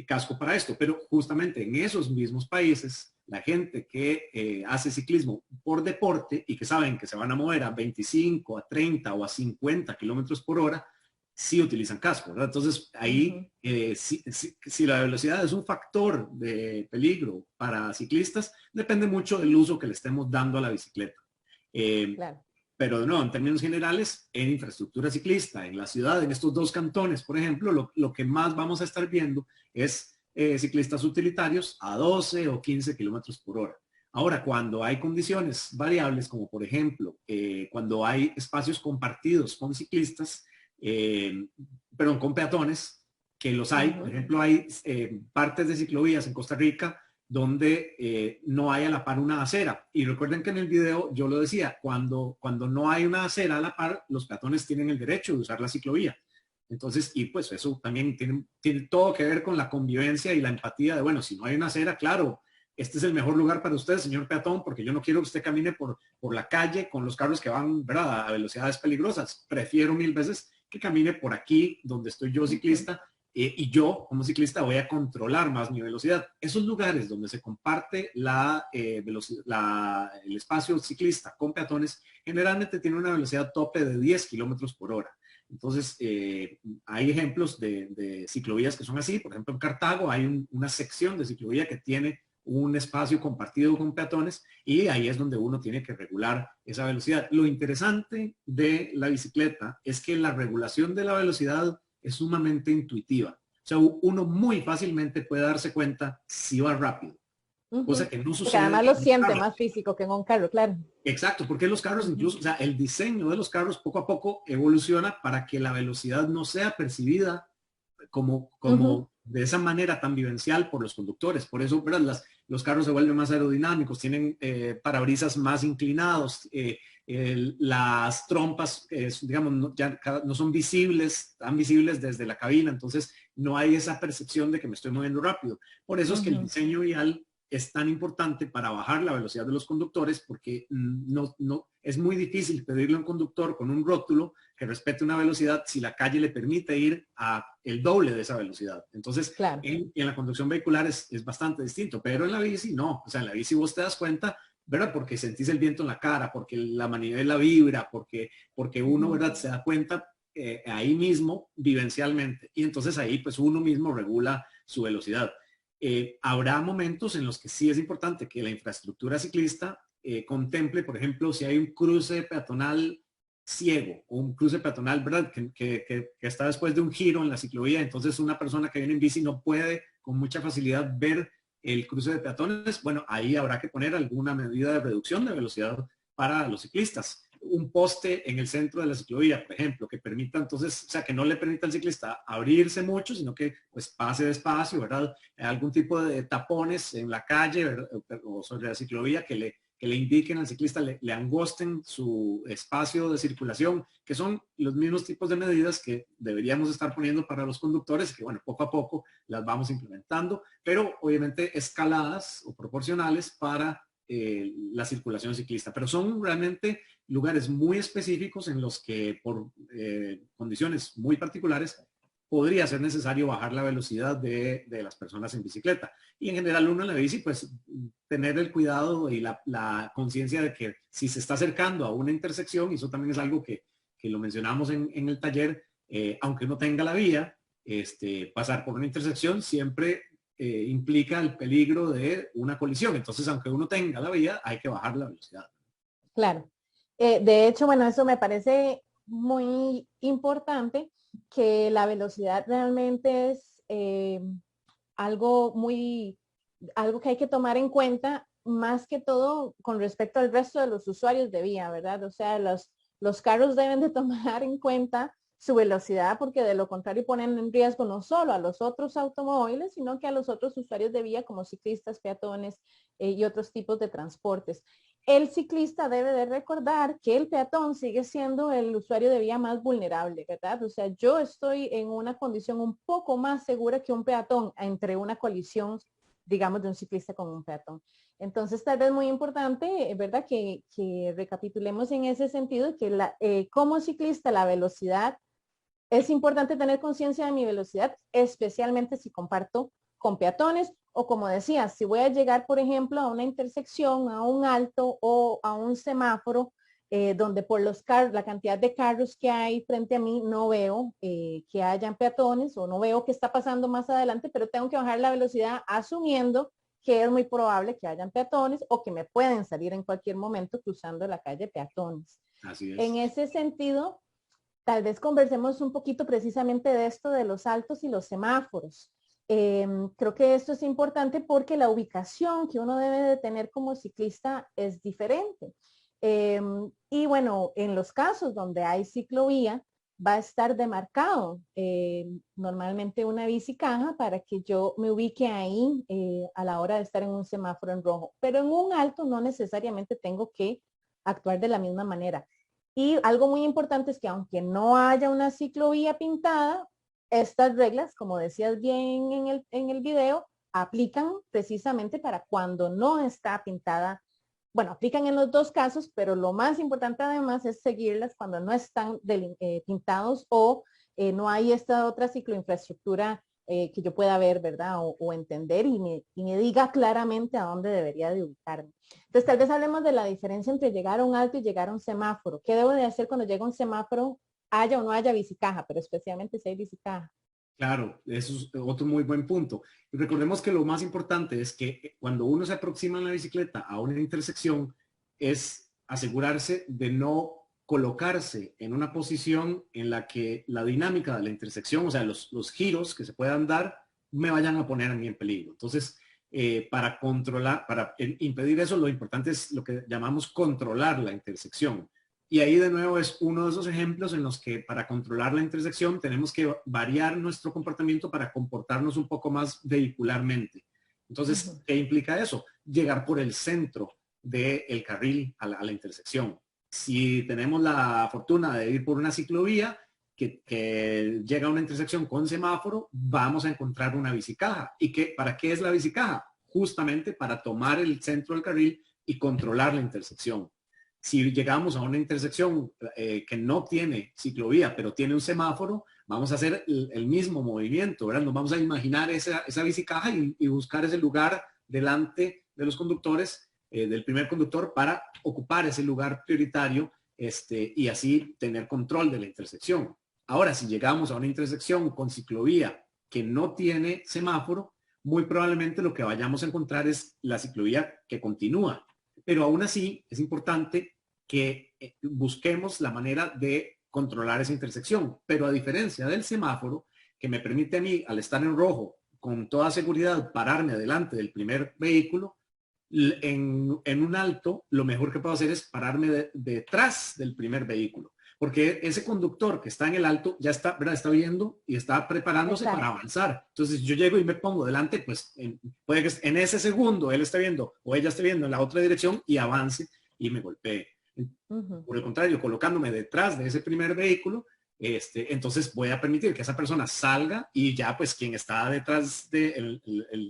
casco para esto. Pero justamente en esos mismos países, la gente que hace ciclismo por deporte y que saben que se van a mover a 25, a 30 o a 50 kilómetros por hora, sí utilizan casco, ¿verdad? Entonces ahí, si la velocidad es un factor de peligro para ciclistas, depende mucho del uso que le estemos dando a la bicicleta. Claro. Pero no, en términos generales, en infraestructura ciclista, en la ciudad, en estos dos cantones, por ejemplo, lo que más vamos a estar viendo es ciclistas utilitarios a 12 o 15 kilómetros por hora. Ahora, cuando hay condiciones variables, como por ejemplo, cuando hay espacios compartidos con ciclistas, perdón, con peatones, que los hay, por ejemplo, hay partes de ciclovías en Costa Rica donde no hay a la par una acera. Y recuerden que en el video yo lo decía, cuando no hay una acera a la par, los peatones tienen el derecho de usar la ciclovía. Entonces, y pues eso también tiene todo que ver con la convivencia y la empatía de, bueno, si no hay una acera, claro, este es el mejor lugar para usted, señor peatón, porque yo no quiero que usted camine por la calle con los carros que van, ¿verdad?, a velocidades peligrosas. Prefiero 1000 veces que camine por aquí, donde estoy yo ciclista, y yo como ciclista voy a controlar más mi velocidad. Esos lugares donde se comparte el espacio ciclista con peatones, generalmente tiene una velocidad tope de 10 kilómetros por hora. Entonces, hay ejemplos de ciclovías que son así. Por ejemplo, en Cartago hay una sección de ciclovía que tiene un espacio compartido con peatones y ahí es donde uno tiene que regular esa velocidad. Lo interesante de la bicicleta es que la regulación de la velocidad es sumamente intuitiva. O sea, uno muy fácilmente puede darse cuenta si va rápido. Cosa que no Porque sucede además en lo los siente carros. más físico que en un carro, claro. Exacto, porque los carros incluso, o sea, el diseño de los carros poco a poco evoluciona para que la velocidad no sea percibida como de esa manera tan vivencial por los conductores. Por eso, ¿verdad? Los carros se vuelven más aerodinámicos, tienen parabrisas más inclinados, las trompas, digamos, ya no son visibles, tan visibles desde la cabina, entonces no hay esa percepción de que me estoy moviendo rápido. Por eso es que el diseño vial es tan importante para bajar la velocidad de los conductores, porque no es muy difícil pedirle a un conductor con un rótulo que respete una velocidad si la calle le permite ir a el doble de esa velocidad. Entonces, claro. en la conducción vehicular es bastante distinto, pero en la bici no. O sea, en la bici vos te das cuenta, ¿verdad? Porque sentís el viento en la cara, porque la manivela vibra, porque uno, ¿verdad? Se da cuenta ahí mismo vivencialmente. Y entonces ahí pues uno mismo regula su velocidad. Habrá momentos en los que sí es importante que la infraestructura ciclista contemple, por ejemplo, si hay un cruce peatonal ciego o un cruce peatonal, ¿verdad? Que está después de un giro en la ciclovía, entonces una persona que viene en bici no puede con mucha facilidad ver el cruce de peatones. Bueno, ahí habrá que poner alguna medida de reducción de velocidad para los ciclistas. Un poste en el centro de la ciclovía, por ejemplo, que permita entonces, o sea, que no le permita al ciclista abrirse mucho, sino que pues pase despacio, ¿verdad? Algún tipo de tapones en la calle, ¿verdad? O sobre la ciclovía que le indiquen al ciclista, le angosten su espacio de circulación, que son los mismos tipos de medidas que deberíamos estar poniendo para los conductores, que bueno, poco a poco las vamos implementando, pero obviamente escaladas o proporcionales para la circulación ciclista. Pero son realmente lugares muy específicos en los que por condiciones muy particulares podría ser necesario bajar la velocidad de las personas en bicicleta. Y en general uno en la bici, pues tener el cuidado y la conciencia de que si se está acercando a una intersección, y eso también es algo que lo mencionamos en el taller, aunque uno tenga la vía, pasar por una intersección siempre implica el peligro de una colisión. Entonces, aunque uno tenga la vía, hay que bajar la velocidad. Claro. De hecho, bueno, eso me parece muy importante, que la velocidad realmente es algo que hay que tomar en cuenta, más que todo con respecto al resto de los usuarios de vía, ¿verdad? O sea, los carros deben de tomar en cuenta su velocidad, porque de lo contrario ponen en riesgo no solo a los otros automóviles, sino que a los otros usuarios de vía como ciclistas, peatones y otros tipos de transportes. El ciclista debe de recordar que el peatón sigue siendo el usuario de vía más vulnerable, ¿verdad? O sea, yo estoy en una condición un poco más segura que un peatón entre una colisión, digamos, de un ciclista con un peatón. Entonces, tal vez muy importante, ¿verdad? Que recapitulemos en ese sentido, que como ciclista la velocidad, es importante tener conciencia de mi velocidad, especialmente si comparto con peatones o, como decía, si voy a llegar, por ejemplo, a una intersección, a un alto o a un semáforo donde por la cantidad de carros que hay frente a mí no veo que hayan peatones o no veo qué está pasando más adelante, pero tengo que bajar la velocidad asumiendo que es muy probable que hayan peatones o que me pueden salir en cualquier momento cruzando la calle peatones. Así es. En ese sentido, tal vez conversemos un poquito precisamente de esto de los altos y los semáforos. Creo que esto es importante porque la ubicación que uno debe de tener como ciclista es diferente. Y bueno, en los casos donde hay ciclovía, va a estar demarcado normalmente una bicicaja para que yo me ubique ahí a la hora de estar en un semáforo en rojo. Pero en un alto no necesariamente tengo que actuar de la misma manera. Y algo muy importante es que aunque no haya una ciclovía pintada, estas reglas, como decías bien en el video, aplican precisamente para cuando no está pintada. Bueno, aplican en los dos casos, pero lo más importante además es seguirlas cuando no están pintados o no hay esta otra cicloinfraestructura que yo pueda ver, ¿verdad? O entender y me diga claramente a dónde debería de ubicarme. Entonces, tal vez hablemos de la diferencia entre llegar a un alto y llegar a un semáforo. ¿Qué debo de hacer cuando llego a un semáforo haya o no haya bicicaja, pero especialmente si hay bicicaja. Claro, eso es otro muy buen punto. Y recordemos que lo más importante es que cuando uno se aproxima en la bicicleta a una intersección es asegurarse de no colocarse en una posición en la que la dinámica de la intersección, o sea, los giros que se puedan dar, me vayan a poner a mí en peligro. Entonces, para controlar, para impedir eso, lo importante es lo que llamamos controlar la intersección. Y ahí de nuevo es uno de esos ejemplos en los que para controlar la intersección tenemos que variar nuestro comportamiento para comportarnos un poco más vehicularmente. Entonces, ¿qué implica eso? Llegar por el centro del carril a la intersección. Si tenemos la fortuna de ir por una ciclovía que llega a una intersección con semáforo, vamos a encontrar una bicicaja. ¿Y para qué es la bicicaja? Justamente para tomar el centro del carril y controlar la intersección. Si llegamos a una intersección que no tiene ciclovía, pero tiene un semáforo, vamos a hacer el mismo movimiento, ¿verdad? Nos vamos a imaginar esa bicicaja y buscar ese lugar delante de los conductores, del primer conductor, para ocupar ese lugar prioritario y así tener control de la intersección. Ahora, si llegamos a una intersección con ciclovía que no tiene semáforo, muy probablemente lo que vayamos a encontrar es la ciclovía que continúa. Pero aún así es importante que busquemos la manera de controlar esa intersección. Pero a diferencia del semáforo, que me permite a mí, al estar en rojo, con toda seguridad, pararme adelante del primer vehículo, en un alto, lo mejor que puedo hacer es pararme detrás del primer vehículo. Porque ese conductor que está en el alto ya está, ¿verdad? Está viendo y está preparándose para avanzar. Entonces yo llego y me pongo delante, pues puede que en ese segundo él esté viendo o ella esté viendo en la otra dirección y avance y me golpee. Por el contrario, colocándome detrás de ese primer vehículo, entonces voy a permitir que esa persona salga y ya pues quien está detrás del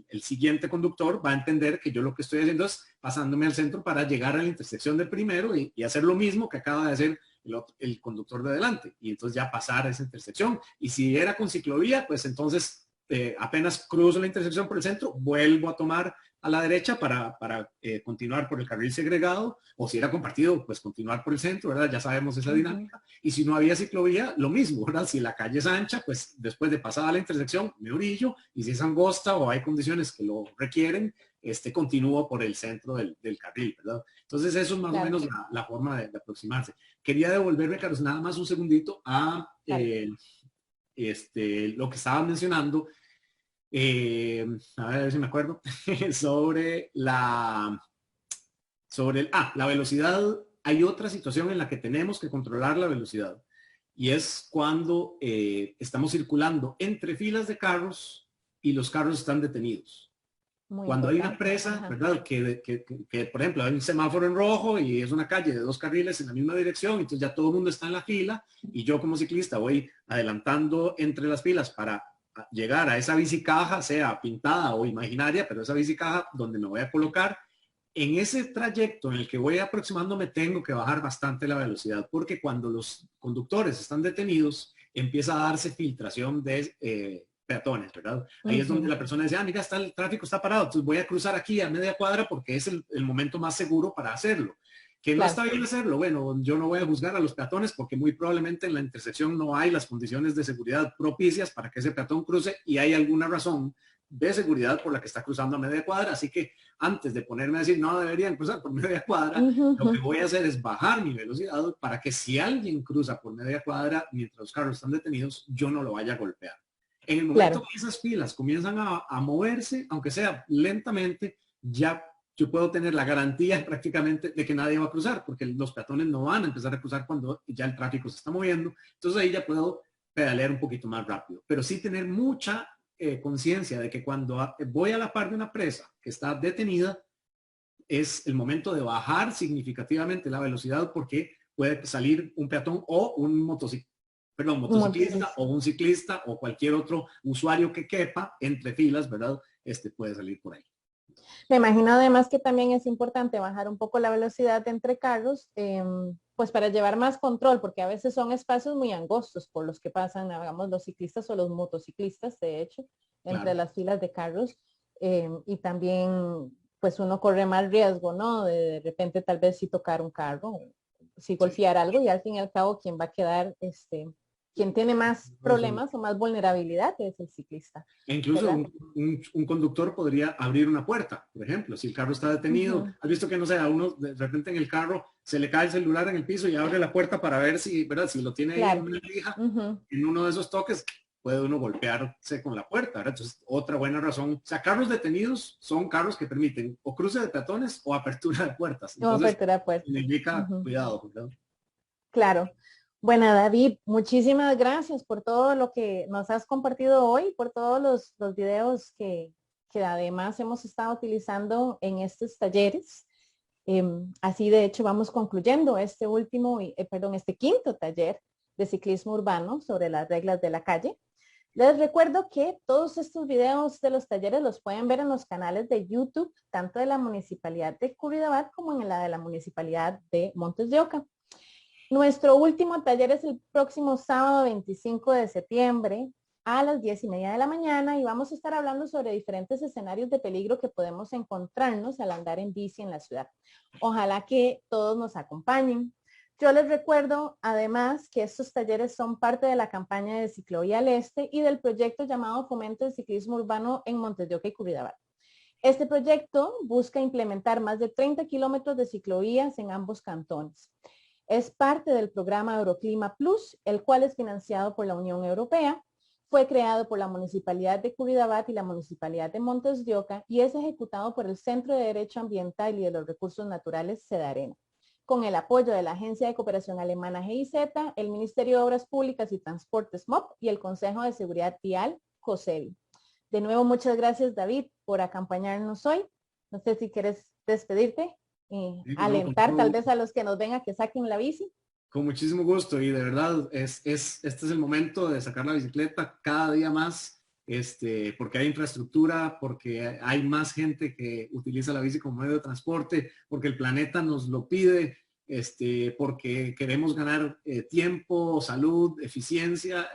el siguiente conductor va a entender que yo lo que estoy haciendo es pasándome al centro para llegar a la intersección del primero y hacer lo mismo que acaba de hacer el conductor de adelante y entonces ya pasar a esa intersección. Y si era con ciclovía, pues entonces apenas cruzo la intersección por el centro, vuelvo a tomar a la derecha para continuar por el carril segregado, o si era compartido, pues continuar por el centro, ¿verdad? Ya sabemos esa dinámica. Y si no había ciclovía, lo mismo, ¿verdad? Si la calle es ancha, pues después de pasar a la intersección, me orillo, y si es angosta o hay condiciones que lo requieren, continúo por el centro del carril, ¿verdad? Entonces eso es más o menos la forma de aproximarse. Quería devolverme, Carlos, nada más un segundito a lo que estaban mencionando, a ver si me acuerdo, sobre la velocidad. Hay otra situación en la que tenemos que controlar la velocidad y es cuando estamos circulando entre filas de carros y los carros están detenidos. Cuando hay una presa, ¿verdad? Que, por ejemplo, hay un semáforo en rojo y es una calle de 2 carriles en la misma dirección, entonces ya todo el mundo está en la fila y yo como ciclista voy adelantando entre las filas para llegar a esa bicicaja, sea pintada o imaginaria, pero esa bicicaja donde me voy a colocar. En ese trayecto en el que voy aproximándome tengo que bajar bastante la velocidad porque cuando los conductores están detenidos empieza a darse filtración de peatones, ¿verdad? Ahí es donde la persona dice, mira, el tráfico está parado, entonces voy a cruzar aquí a media cuadra porque es el momento más seguro para hacerlo. Que no está bien hacerlo, bueno, yo no voy a juzgar a los peatones porque muy probablemente en la intersección no hay las condiciones de seguridad propicias para que ese peatón cruce y hay alguna razón de seguridad por la que está cruzando a media cuadra, así que antes de ponerme a decir no deberían cruzar por media cuadra, lo que voy a hacer es bajar mi velocidad para que si alguien cruza por media cuadra mientras los carros están detenidos, yo no lo vaya a golpear. En el momento que esas filas comienzan a moverse, aunque sea lentamente, ya yo puedo tener la garantía prácticamente de que nadie va a cruzar, porque los peatones no van a empezar a cruzar cuando ya el tráfico se está moviendo. Entonces ahí ya puedo pedalear un poquito más rápido, pero sí tener mucha conciencia de que cuando voy a la par de una presa que está detenida, es el momento de bajar significativamente la velocidad porque puede salir un peatón o un motociclista o un ciclista o cualquier otro usuario que quepa entre filas, ¿verdad? Puede salir por ahí. Me imagino además que también es importante bajar un poco la velocidad entre carros, pues para llevar más control, porque a veces son espacios muy angostos por los que pasan, digamos, los ciclistas o los motociclistas, de hecho, entre las filas de carros. Y también, pues uno corre más riesgo, ¿no? De repente tal vez sí tocar un carro si golpear algo y al fin y al cabo quien va a quedar, quien tiene más problemas o más vulnerabilidad es el ciclista. E incluso un conductor podría abrir una puerta, por ejemplo, si el carro está detenido. Has visto que, no sé, a uno de repente en el carro se le cae el celular en el piso y abre la puerta para ver si, ¿verdad? Si lo tiene ahí en una lija, en uno de esos toques, puede uno golpearse con la puerta, ¿verdad? Entonces, otra buena razón. O sea, carros detenidos son carros que permiten o cruce de peatones o apertura de puertas. Entonces, o apertura de puertas. Significa cuidado, ¿verdad? Claro. Bueno, David, muchísimas gracias por todo lo que nos has compartido hoy, por todos los videos que además hemos estado utilizando en estos talleres. Así de hecho vamos concluyendo este quinto taller de ciclismo urbano sobre las reglas de la calle. Les recuerdo que todos estos videos de los talleres los pueden ver en los canales de YouTube, tanto de la Municipalidad de Curridabat como en la de la Municipalidad de Montes de Oca. Nuestro último taller es el próximo sábado 25 de septiembre a las 10:30 de la mañana y vamos a estar hablando sobre diferentes escenarios de peligro que podemos encontrarnos al andar en bici en la ciudad. Ojalá que todos nos acompañen. Yo les recuerdo además que estos talleres son parte de la campaña de Ciclovía al Este y del proyecto llamado Fomento del Ciclismo Urbano en Montes de Oca y Curridabat. Este proyecto busca implementar más de 30 kilómetros de ciclovías en ambos cantones. Es parte del programa Euroclima Plus, el cual es financiado por la Unión Europea. Fue creado por la Municipalidad de Curridabat y la Municipalidad de Montes de Oca y es ejecutado por el Centro de Derecho Ambiental y de los Recursos Naturales Sedarena, con el apoyo de la Agencia de Cooperación Alemana GIZ, el Ministerio de Obras Públicas y Transportes MOP y el Consejo de Seguridad Vial COSEVI. De nuevo, muchas gracias, David, por acompañarnos hoy. No sé si quieres despedirte. Alentar tal vez a los que nos ven a que saquen la bici. Con muchísimo gusto y de verdad este es el momento de sacar la bicicleta cada día más, porque hay infraestructura, porque hay más gente que utiliza la bici como medio de transporte, porque el planeta nos lo pide, porque queremos ganar tiempo, salud, eficiencia,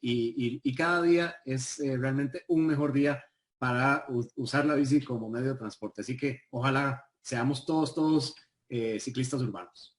y cada día es realmente un mejor día para usar la bici como medio de transporte. Así que ojalá seamos todos ciclistas urbanos.